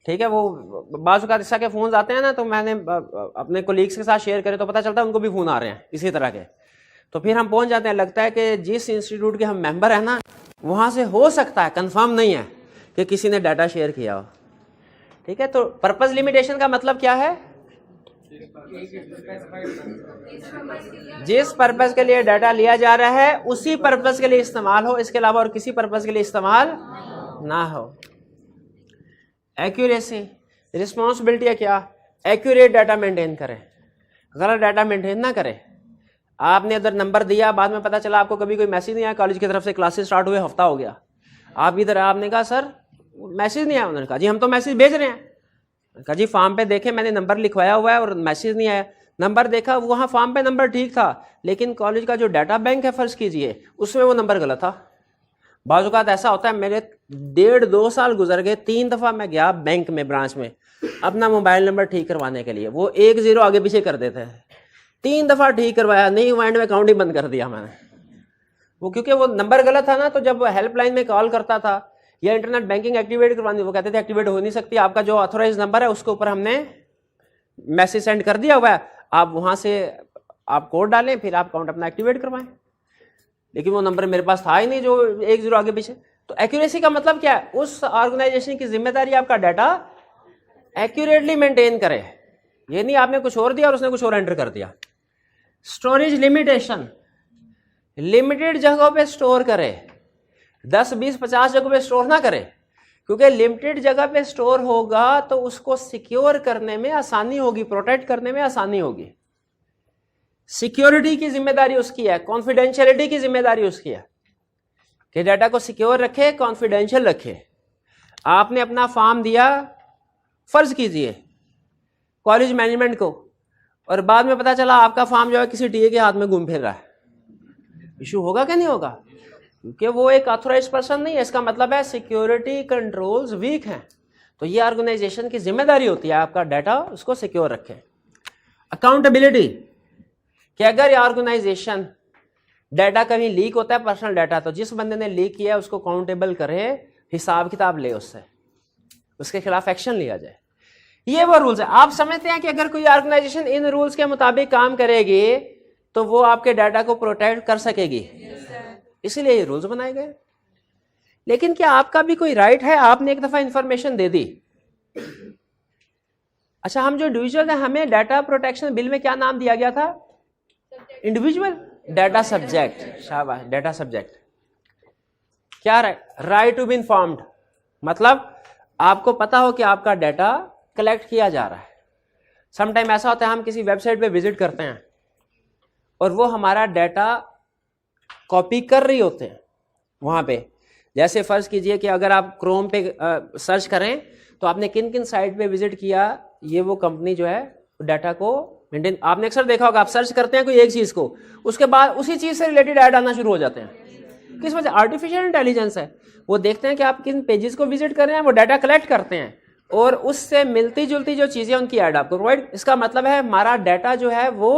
ठीक है? वो बाज़ औक़ात इस तरह के फोन आते हैं ना, तो मैंने अपने कोलीग्स के साथ शेयर करे तो पता चलता है उनको भी फोन आ रहे हैं इसी तरह के। तो फिर हम पहुंच जाते हैं, लगता है कि जिस इंस्टीट्यूट के हम मेंबर हैं ना, वहां से हो सकता है, कंफर्म नहीं है कि किसी ने डाटा शेयर किया हो, ठीक है? तो पर्पस लिमिटेशन का मतलब क्या है? जिस पर्पस के लिए डाटा लिया जा रहा है उसी पर्पस के लिए इस्तेमाल हो, इसके अलावा और किसी पर्पस के लिए इस्तेमाल ना हो। एक्यूरेसी, रिस्पॉन्सिबिलिटी है क्या? एक्यूरेट डाटा मेंटेन करें, गलत डाटा मेंटेन ना करें। आपने उधर नंबर दिया, बाद में पता चला आपको कभी कोई मैसेज नहीं आया, कॉलेज की तरफ से क्लासेस स्टार्ट हुए, हफ्ता हो गया, आप इधर आपने कहा सर मैसेज नहीं आया। उन्होंने कहा जी हम तो मैसेज भेज रहे हैं। कहा जी फॉर्म पे देखे मैंने नंबर लिखवाया हुआ है और मैसेज नहीं आया। नंबर देखा, वहाँ फॉर्म पे नंबर ठीक था, लेकिन कॉलेज का जो डाटा बैंक है फर्ज कीजिए, उसमें वो नंबर गलत था। बाज़ औक़ात ऐसा होता है, मेरे 1.5-2 साल गुजर गए, 3 दफ़ा मैं गया बैंक में, ब्रांच में, अपना मोबाइल नंबर ठीक करवाने के लिए। वो 1 0 आगे पीछे कर देते हैं। 3 दफ़ा ठीक करवाया, नहीं हुआ, एंड में अकाउंट ही बंद कर दिया मैंने। वो क्योंकि वो नंबर गलत था ना, तो जब हेल्पलाइन में कॉल करता था या इंटरनेट बैंकिंग एक्टिवेट करवानी, वो कहते थे एक्टिवेट हो नहीं सकती, आपका जो ऑथोराइज नंबर है उसके ऊपर हमने मैसेज सेंड कर दिया हुआ है, आप वहां से आप कोड डालें, फिर आप अकाउंट अपना एक्टिवेट करवाएं। लेकिन वो नंबर मेरे पास था ही नहीं जो 1 0 आगे पीछे। तो एक्यूरेसी का मतलब क्या है? उस ऑर्गेनाइजेशन की जिम्मेदारी आपका डाटा एक्यूरेटली मेंटेन करे, ये नहीं आपने कुछ और दिया और उसने कुछ और एंटर कर दिया। स्टोरेज लिमिटेशन, लिमिटेड जगहों पे स्टोर करे, 10 20 50 जगहों पे स्टोर ना करे, क्योंकि लिमिटेड जगह पे स्टोर होगा तो उसको सिक्योर करने में आसानी होगी, प्रोटेक्ट करने में आसानी होगी। सिक्योरिटी की जिम्मेदारी उसकी है, कॉन्फिडेंशियलिटी की जिम्मेदारी उसकी है कि डाटा को सिक्योर रखे, कॉन्फिडेंशियल रखे। आपने अपना फॉर्म दिया, फर्ज कीजिए कॉलेज मैनेजमेंट को, और बाद में पता चला आपका फॉर्म जो है किसी टीए के हाथ में घूम फिर रहा है, इशू होगा क्या? नहीं होगा, क्योंकि वो एक ऑथोराइज्ड पर्सन नहीं है। इसका मतलब है सिक्योरिटी कंट्रोल्स वीक हैं। तो ये ऑर्गेनाइजेशन की जिम्मेदारी होती है आपका डाटा उसको सिक्योर रखे। अकाउंटेबिलिटी, कि अगर ये ऑर्गेनाइजेशन डाटा कहीं लीक होता है, पर्सनल डाटा, तो जिस बंदे ने लीक किया है उसको काउंटेबल करे, हिसाब किताब ले उससे, उसके खिलाफ एक्शन लिया जाए। ये वो रूल्स है। आप समझते हैं कि अगर कोई ऑर्गेनाइजेशन इन रूल्स के मुताबिक काम करेगी तो वो आपके डाटा को प्रोटेक्ट कर सकेगी, इसलिए ये रूल्स बनाए गए। लेकिन क्या आपका भी कोई राइट है? आपने एक दफा इंफॉर्मेशन दे दी, अच्छा हम जो इंडिविजुअल है, हमें डाटा प्रोटेक्शन बिल में क्या नाम दिया गया था? Individual data subject. शाबाश, डाटा सब्जेक्ट। क्या राइट टू बी इन्फॉर्म्ड, मतलब आपको पता हो कि आपका डाटा कलेक्ट किया जा रहा है। समटाइम ऐसा होता है हम किसी वेबसाइट पे विजिट करते हैं और वो हमारा डाटा कॉपी कर रही होते हैं वहां पे। जैसे फर्ज कीजिए कि अगर आप क्रोम पे सर्च करें तो आपने किन किन साइट पे विजिट किया, ये वो कंपनी जो है डाटा को मेंटेन। आपने अक्सर देखा होगा, आप सर्च करते हैं कोई एक चीज को, उसके बाद उसी चीज से रिलेटेड ऐड आना शुरू हो जाते हैं। किस वजह? आर्टिफिशियल इंटेलिजेंस है। वो देखते हैं कि आप किन पेजेस को विजिट कर रहे हैं, वो डाटा कलेक्ट करते हैं, और उससे मिलती जुलती जो चीजें उनकी ऐड आपको प्रोवाइड। इसका मतलब है हमारा डाटा जो है वो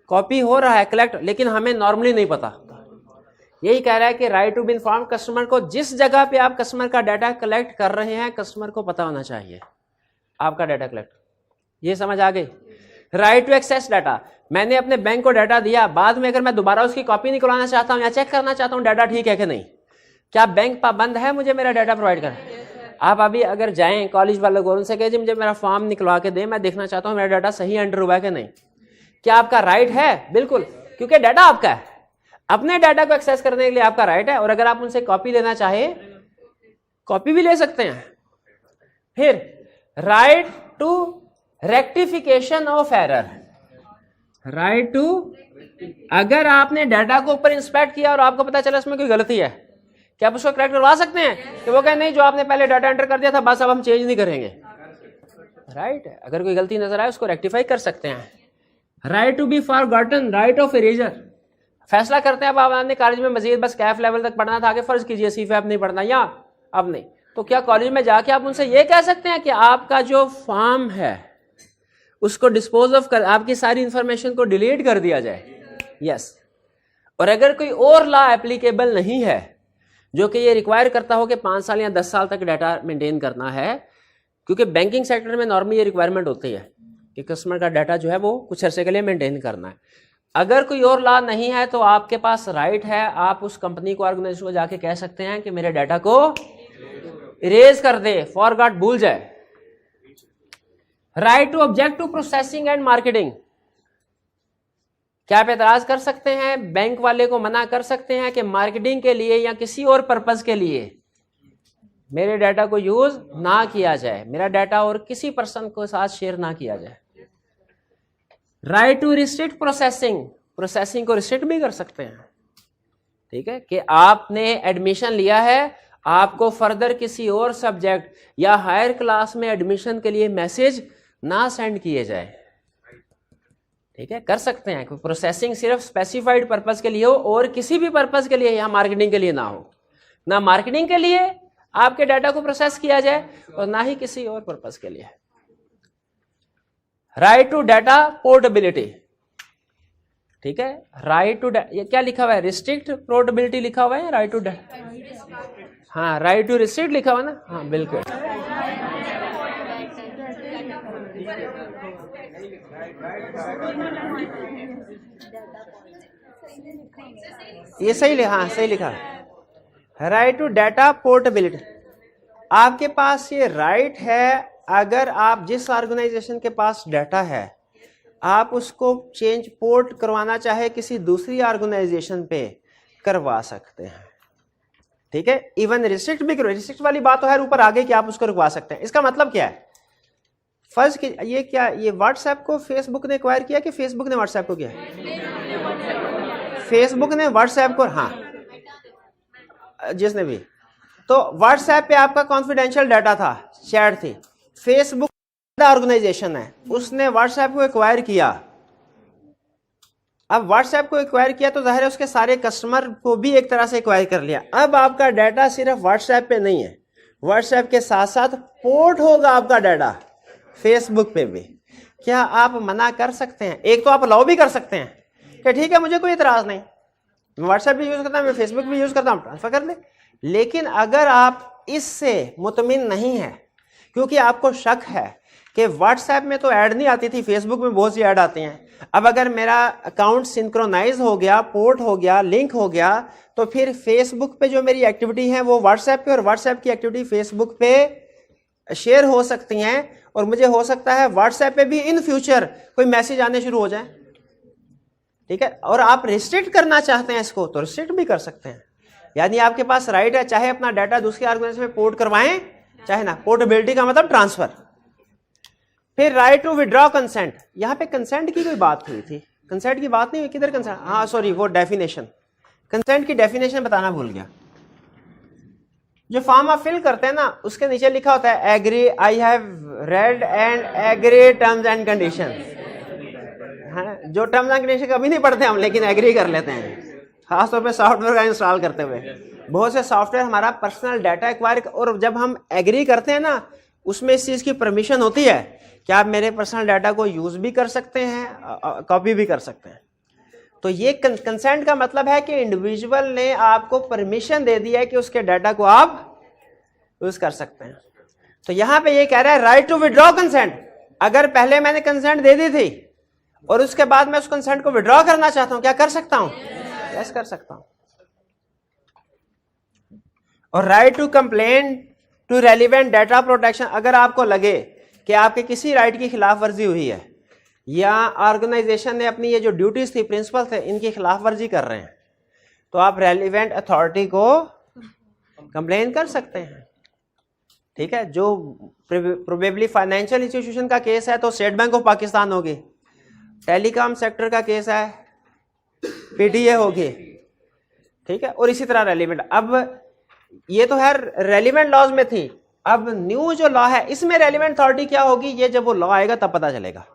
कॉपी हो रहा है, कलेक्ट, लेकिन हमें नॉर्मली नहीं पता। यही कह रहा है कि right to be inform customer को, जिस जगह पे आप कस्टमर का डाटा कलेक्ट कर रहे हैं कस्टमर को पता होना चाहिए आपका डाटा कलेक्ट। ये समझ आ गई? राइट टू एक्सेस डाटा, मैंने अपने बैंक को डाटा दिया, बाद में अगर मैं दोबारा उसकी कॉपी निकलवाना चाहता हूं या चेक करना चाहता हूं डाटा ठीक है कि नहीं, क्या बैंक पाबंद है मुझे मेरा डाटा प्रोवाइड करें? आप अभी अगर जाएं कॉलेज वालों को, उनसे कहे जी मुझे मेरा फॉर्म निकलवा के दे, मैं देखना चाहता हूं मेरा डाटा सही एंटर हुआ है कि नहीं। क्या आपका राइट है? बिल्कुल, क्योंकि डाटा आपका है, अपने डाटा को एक्सेस करने के लिए आपका राइट है। और अगर आप उनसे कॉपी लेना चाहे कॉपी भी ले सकते हैं। फिर right to rectification of error, right to, अगर आपने डाटा को ऊपर इंस्पेक्ट किया और आपको पता चला इसमें कोई गलती है, क्या आप उसको करेक्ट करवा सकते हैं? कि वो कहे नहीं जो आपने पहले डाटा एंटर कर दिया था बस अब हम चेंज नहीं करेंगे। राइट है, अगर कोई गलती नजर आए उसको रेक्टिफाई कर सकते हैं। Right to be forgotten, right of erasure, फैसला करते हैं अब आपने कॉलेज में मजीद बस कैफ लेवल तक पढ़ना था, आगे फर्ज कीजिए सीफैप नहीं पढ़ना या अब नहीं, तो क्या कॉलेज में जाके आप उनसे ये कह सकते हैं कि आपका जो फॉर्म है उसको डिस्पोज ऑफ कर, आपकी सारी इंफॉर्मेशन को डिलीट कर दिया जाए? यस। और अगर कोई और लॉ एप्लीकेबल नहीं है जो कि ये रिक्वायर करता हो कि 5 साल या 10 साल तक डाटा मेंटेन करना है, क्योंकि बैंकिंग सेक्टर में नॉर्मली ये रिक्वायरमेंट होती है कि कस्टमर का डाटा जो है वो कुछ अरसे के लिए मेंटेन करना है। अगर कोई और लॉ नहीं है तो आपके पास राइट है, आप उस कंपनी को, ऑर्गेनाइजेशन को जाके कह सकते हैं कि मेरे डाटा को इरेज कर दे, फॉरगॉट भूल जाए। Right to object to processing and marketing, क्या आप एतराज कर सकते हैं, बैंक वाले को मना कर सकते हैं कि मार्केटिंग के लिए या किसी और पर्पस के लिए मेरे डाटा को यूज ना किया जाए, मेरा डाटा और किसी पर्सन को साथ शेयर ना किया जाए। Right to restrict processing, processing को रिस्ट्रिक्ट भी कर सकते हैं। ठीक है, कि आपने एडमिशन लिया है, आपको फर्दर किसी और सब्जेक्ट या हायर क्लास में एडमिशन के लिए मैसेज ना सेंड किए जाए। ठीक है, कर सकते हैं। प्रोसेसिंग सिर्फ स्पेसिफाइड पर्पस के लिए हो और किसी भी पर्पस के लिए या मार्केटिंग के लिए ना हो, ना मार्केटिंग के लिए आपके डाटा को प्रोसेस किया जाए और ना ही किसी और पर्पस के लिए। राइट टू डाटा पोर्टेबिलिटी, ठीक है, राइट टू, ये क्या लिखा हुआ है, रिस्ट्रिक्ट पोर्टेबिलिटी लिखा हुआ है, राइट टू डाटा, हाँ राइट टू रिस्ट्रिक्ट लिखा हुआ ना, हाँ बिल्कुल। ये सही लिखा, हाँ सही लिखा, राइट टू डाटा पोर्टेबिलिटी। आपके पास ये राइट है, अगर आप जिस ऑर्गेनाइजेशन के पास डाटा है आप उसको चेंज पोर्ट करवाना चाहे किसी दूसरी ऑर्गेनाइजेशन पे करवा सकते हैं। ठीक है, इवन रिस्ट्रिक्ट भी करो, रिस्ट्रिक्ट वाली बात तो है ऊपर आगे कि आप उसको रुकवा सकते हैं। इसका मतलब क्या है, फर्ज की ये क्या, ये व्हाट्सएप को फेसबुक ने एक्वायर किया कि फेसबुक ने व्हाट्सएप को किया? फेसबुक ने व्हाट्सएप को, हाँ जिसने भी, तो व्हाट्सएप पे आपका कॉन्फिडेंशियल डाटा था, चैट थी, फेसबुक ऑर्गेनाइजेशन है उसने व्हाट्सएप को एक्वायर किया। अब व्हाट्सएप को एक्वायर किया तो जाहिर है उसके सारे कस्टमर को भी एक तरह से एक्वायर कर लिया। अब आपका डाटा सिर्फ व्हाट्सएप पे नहीं है, व्हाट्सएप के साथ साथ पोर्ट होगा आपका डाटा फेसबुक पे भी। क्या आप मना कर सकते हैं? एक तो आप अलाउ भी कर सकते हैं कि ठीक है मुझे कोई इतराज नहीं, मैं व्हाट्सएप भी यूज करता हूं, मैं फेसबुक भी यूज करता हूं, ट्रांसफर कर दे। लेकिन अगर आप इससे मुतमिन नहीं है, क्योंकि आपको शक है कि व्हाट्सएप में तो ऐड नहीं आती थी, फेसबुक में बहुत सी ऐड आती हैं, अब अगर मेरा अकाउंट सिंक्रोनाइज हो गया, पोर्ट हो गया, लिंक हो गया, तो फिर फेसबुक पे जो मेरी एक्टिविटी है वो व्हाट्सएप पे और व्हाट्सएप की एक्टिविटी फेसबुक पे शेयर हो सकती हैं, और मुझे हो सकता है व्हाट्सएप पे भी इन फ्यूचर कोई मैसेज आने शुरू हो जाए। ठीक है, और आप रिस्ट्रिक्ट करना चाहते हैं इसको तो रिस्ट्रिक्ट भी कर सकते हैं। यानी आपके पास राइट है, चाहे अपना डाटा दूसरी ऑर्गेनाइजेशन में पोर्ट करवाएं चाहे ना, पोर्टेबिलिटी का मतलब ट्रांसफर। फिर राइट टू विड्रॉ कंसेंट, यहां पे कंसेंट की कोई बात हुई थी, कंसेंट की बात नहीं हुई, किधर कंसेंट, हाँ सॉरी वो डेफिनेशन, कंसेंट की डेफिनेशन बताना भूल गया। जो फॉर्म आप फिल करते हैं ना उसके नीचे लिखा होता है agree, I have read and agree terms and condition. जो टर्म्स एंड कंडीशन कभी नहीं पढ़ते हम, लेकिन एग्री कर लेते हैं, खासतौर पे सॉफ्टवेयर का इंस्टॉल करते हुए। बहुत से सॉफ्टवेयर हमारा पर्सनल डाटा एक्वायर, और जब हम एग्री करते हैं ना उसमें इस चीज़ की परमिशन होती है कि आप मेरे पर्सनल डाटा को यूज़ भी कर सकते हैं, कॉपी भी कर सकते हैं। तो ये कंसेंट का मतलब है कि इंडिविजुअल ने आपको परमिशन दे दी है कि उसके डाटा को आप यूज़ कर सकते हैं। तो यहां पे ये कह रहा है राइट टू विड्रॉ कंसेंट। अगर पहले मैंने कंसेंट दे दी थी और उसके बाद मैं उस कंसेंट को विड्रॉ करना चाहता हूं, क्या कर सकता हूं? यस कर सकता हूं। और right to complain to relevant data protection, अगर आपको लगे कि आपके किसी राइट की खिलाफ वर्जी हुई है या ऑर्गेनाइजेशन ने अपनी ये जो ड्यूटीज थी, प्रिंसिपल थे, इनकी खिलाफ वर्जी कर रहे हैं, तो आप रेलिवेंट अथॉरिटी को कंप्लेन कर सकते हैं। ठीक है, जो प्रोबेबली फाइनेंशियल इंस्टीट्यूशन का केस है तो स्टेट बैंक ऑफ पाकिस्तान होगी, टेलीकॉम सेक्टर का केस है पीटीए होगी। ठीक है, और इसी तरह रेलिवेंट। अब ये तो है रेलिवेंट लॉज में थी, अब न्यू जो लॉ है इसमें रेलिवेंट अथॉरिटी क्या होगी, ये जब वो लॉ आएगा तब पता चलेगा।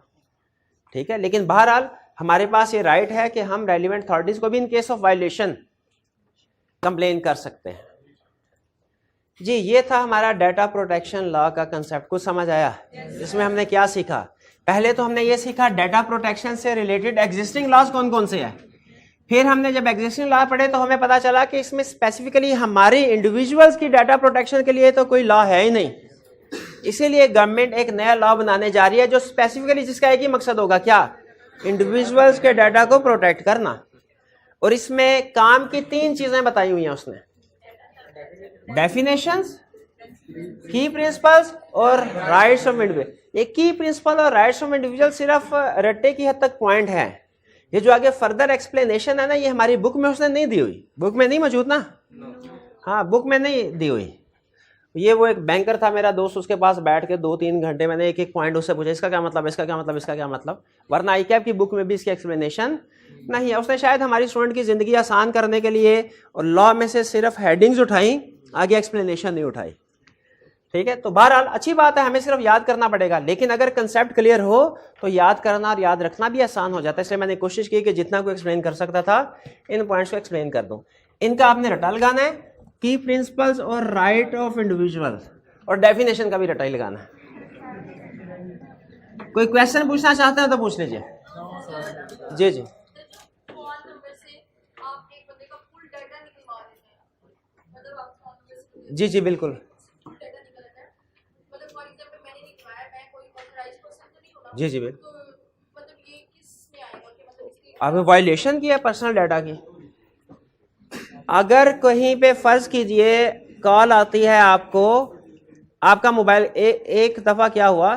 ठीक है, लेकिन बहरहाल हमारे पास ये राइट है कि हम रेलिवेंट अथॉरिटीज को भी in case of violation complain कर सकते हैं। जी, ये था हमारा डाटा प्रोटेक्शन लॉ का कंसेप्ट। कुछ समझ आया? इसमें हमने क्या सीखा? पहले तो हमने ये सीखा डाटा प्रोटेक्शन से रिलेटेड एग्जिस्टिंग लॉज कौन कौन से हैं। फिर हमने जब एग्जिस्टिंग लॉ पढ़े तो हमें पता चला कि इसमें स्पेसिफिकली हमारे इंडिविजुअल्स की डाटा प्रोटेक्शन के लिए तो कोई लॉ है ही नहीं, इसीलिए गवर्नमेंट एक नया लॉ बनाने जा रही है जो स्पेसिफिकली जिसका एक ही मकसद होगा, क्या? इंडिविजुअल्स के डाटा को प्रोटेक्ट करना। और इसमें काम की 3 चीजें बताई हुई हैं उसने, डेफिनेशंस, की प्रिंसिपल्स और राइट्स ऑफ इंडिविजुअल। ये की प्रिंसिपल और राइट्स ऑफ इंडिविजुअल सिर्फ रट्टे की हद तक पॉइंट है, ये जो आगे फर्दर एक्सप्लेनेशन है ना, ये हमारी बुक में उसने नहीं दी हुई। बुक में नहीं मौजूद ना? हाँ, बुक में नहीं दी हुई। ये वो एक बैंकर था मेरा दोस्त, उसके पास बैठ के 2-3 घंटे मैंने एक एक पॉइंट उससे पूछा, इसका क्या मतलब, इसका क्या मतलब, इसका क्या मतलब, वरना आई कैप की बुक में भी इसकी एक्सप्लेनेशन नहीं है। उसने शायद हमारी स्टूडेंट की जिंदगी आसान करने के लिए और लॉ में से सिर्फ हेडिंग्स उठाई, आगे एक्सप्लेनेशन नहीं उठाई। ठीक है, तो बहरहाल अच्छी बात है, हमें सिर्फ याद करना पड़ेगा, लेकिन अगर कंसेप्ट क्लियर हो तो याद करना और याद रखना भी आसान हो जाता है। इसलिए मैंने कोशिश की कि जितना को एक्सप्लेन कर सकता था इन पॉइंट्स को एक्सप्लेन कर दूं। इनका आपने रटा लगाना है, की प्रिंसिपल्स और राइट ऑफ इंडिविजुअल्स, और डेफिनेशन का भी रटा ही लगाना है। कोई क्वेश्चन पूछना चाहते हैं तो पूछ लीजिए। जी जी जी जी बिल्कुल। जी जी बिल्कुल, आपने वायलेशन किया पर्सनल डाटा की। अगर कहीं पे फर्ज कीजिए कॉल आती है आपको, आपका मोबाइल एक दफा क्या हुआ,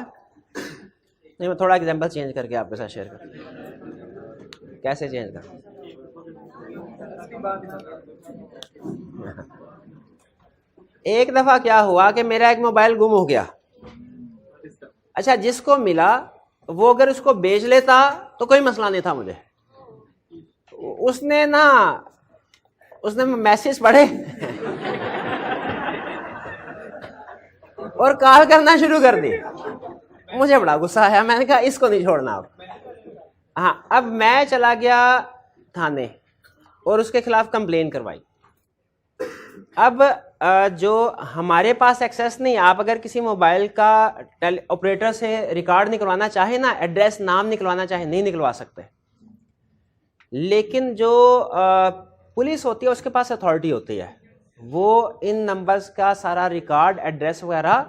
नहीं मैं थोड़ा एग्जांपल चेंज करके आपके साथ शेयर कर, कैसे चेंज कर। एक दफा क्या हुआ कि मेरा एक मोबाइल गुम हो गया। अच्छा, जिसको मिला वो अगर उसको बेच लेता तो कोई मसला नहीं था मुझे। उसने मैसेज पढ़े और कॉल करना शुरू कर दी। मुझे बड़ा गुस्सा आया, मैंने कहा इसको नहीं छोड़ना अब। हाँ, अब मैं चला गया थाने और उसके खिलाफ कंप्लेन करवाई। अब जो हमारे पास एक्सेस नहीं, आप अगर किसी मोबाइल का ऑपरेटर से रिकॉर्ड निकलवाना चाहे ना, एड्रेस नाम निकलवाना चाहे, नहीं निकलवा सकते। लेकिन जो पुलिस होती है उसके पास अथॉरिटी होती है, वो इन नंबर्स का सारा रिकॉर्ड, एड्रेस वगैरह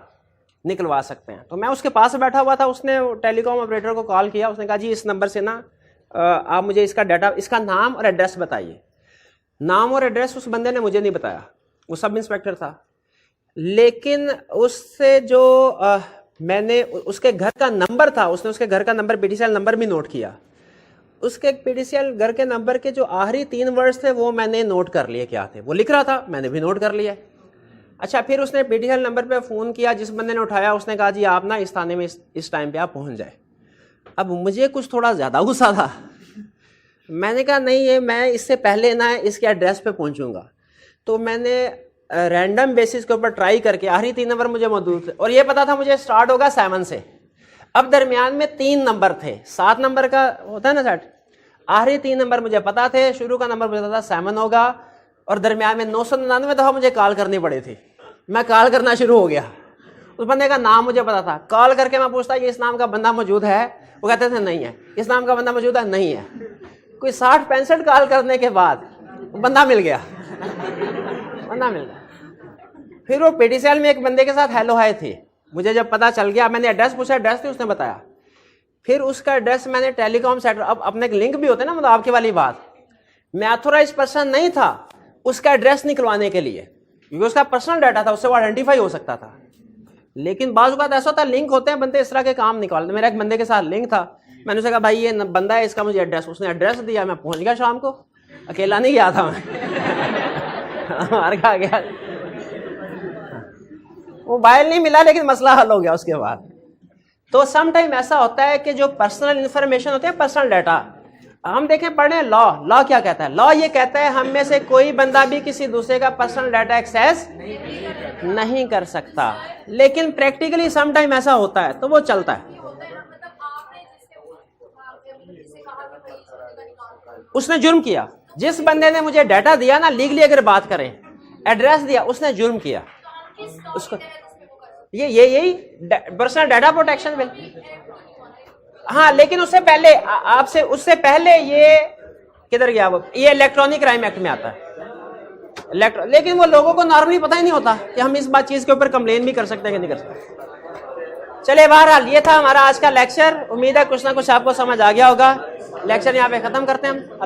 निकलवा सकते हैं। तो मैं उसके पास बैठा हुआ था, उसने टेलीकॉम ऑपरेटर को कॉल किया, उसने कहा जी इस नंबर से ना आप मुझे इसका डाटा, इसका नाम और एड्रेस बताइए। नाम और एड्रेस उस बंदे ने मुझे नहीं बताया, वो सब इंस्पेक्टर था। लेकिन उससे जो मैंने उसके घर का नंबर था, उसने उसके घर का नंबर, पीटीसीएल नंबर भी नोट किया। उसके पीटीसीएल घर के नंबर के जो आखिरी 3 वर्ड्स थे वो मैंने नोट कर लिए क्या थे, वो लिख रहा था, मैंने भी नोट कर लिया। अच्छा, फिर उसने पीटीसीएल नंबर पे फ़ोन किया, जिस बंदे ने उठाया उसने कहा जी आप ना इस थाने में इस टाइम पे आप पहुंच जाए। अब मुझे कुछ थोड़ा ज़्यादा गुस्सा था, मैंने कहा नहीं, ये मैं इससे पहले ना इसके एड्रेस पे पहुंचूंगा। तो मैंने रैंडम बेसिस के ऊपर ट्राई करके, आखिरी 3 नंबर मुझे मौजूद थे और ये पता था मुझे स्टार्ट होगा 7 से। अब दरमियान में 3 नंबर थे, 7 नंबर का होता है ना सेट, आखिरी 3 नंबर मुझे पता थे, शुरू का नंबर मुझे पता था 7 होगा, और दरमियान में 999 दफ़ा मुझे कॉल करनी पड़ी थी। मैं कॉल करना शुरू हो गया उस बंदे का नाम मुझे पता था। कॉल करके मैं पूछता कि इस नाम का बंदा मौजूद है, वो कहते थे नहीं है। इस नाम का बंदा मौजूद है, नहीं है। कोई 60-65 कॉल करने के बाद बंदा मिल गया, बंदा मिल गया। फिर वो पीटीसीएल में एक बंदे के साथ हेलो हाय थी। मुझे जब पता चल गया, मैंने एड्रेस पूछा, एड्रेस थी, उसने बताया। फिर उसका एड्रेस मैंने टेलीकॉम सेंटर, अब अपने एक लिंक भी होते हैं ना, मतलब आपकी वाली बात, मैं ऑथोराइज पर्सन नहीं था उसका एड्रेस निकलवाने के लिए, क्योंकि उसका पर्सनल डाटा था, उससे वो आइडेंटिफाई हो सकता था। लेकिन बाज़ बात ऐसा होता है, लिंक होते हैं, बंदे इस तरह के काम निकालते। मेरा एक बंदे के साथ लिंक था, मैंने उसे कहा भाई ये बंदा है, इसका मुझे एड्रेस, उसने एड्रेस दिया, मैं पहुंच गया शाम को, अकेला नहीं गया था मैं मार खा गया। मोबाइल नहीं मिला लेकिन मसला हल हो गया उसके बाद। तो सम टाइम ऐसा होता है कि जो पर्सनल इंफॉर्मेशन होते हैं, पर्सनल डाटा, हम देखें पढ़े लॉ क्या कहता है। लॉ ये कहता है हम में से कोई बंदा भी किसी दूसरे का पर्सनल डाटा एक्सेस नहीं कर सकता, लेकिन प्रैक्टिकली सम टाइम ऐसा होता है तो वो चलता है। उसने जुर्म किया, जिस बंदे ने मुझे डाटा दिया ना, लीगली अगर बात करें, एड्रेस दिया, उसने जुर्म किया। उसको यही पर्सनल डाटा प्रोटेक्शन बिल। हाँ, लेकिन उससे पहले आपसे, उससे पहले ये किधर गया वो, ये इलेक्ट्रॉनिक क्राइम एक्ट में आता है। लेकिन वो लोगों को नॉर्मली पता ही नहीं होता कि हम इस बात चीज के ऊपर कंप्लेन भी कर सकते हैं कि नहीं कर सकते। चलिए, बहरहाल ये था हमारा आज का लेक्चर। उम्मीद है कुछ ना कुछ आपको समझ आ गया होगा। लेक्चर यहाँ पे खत्म करते हैं हम।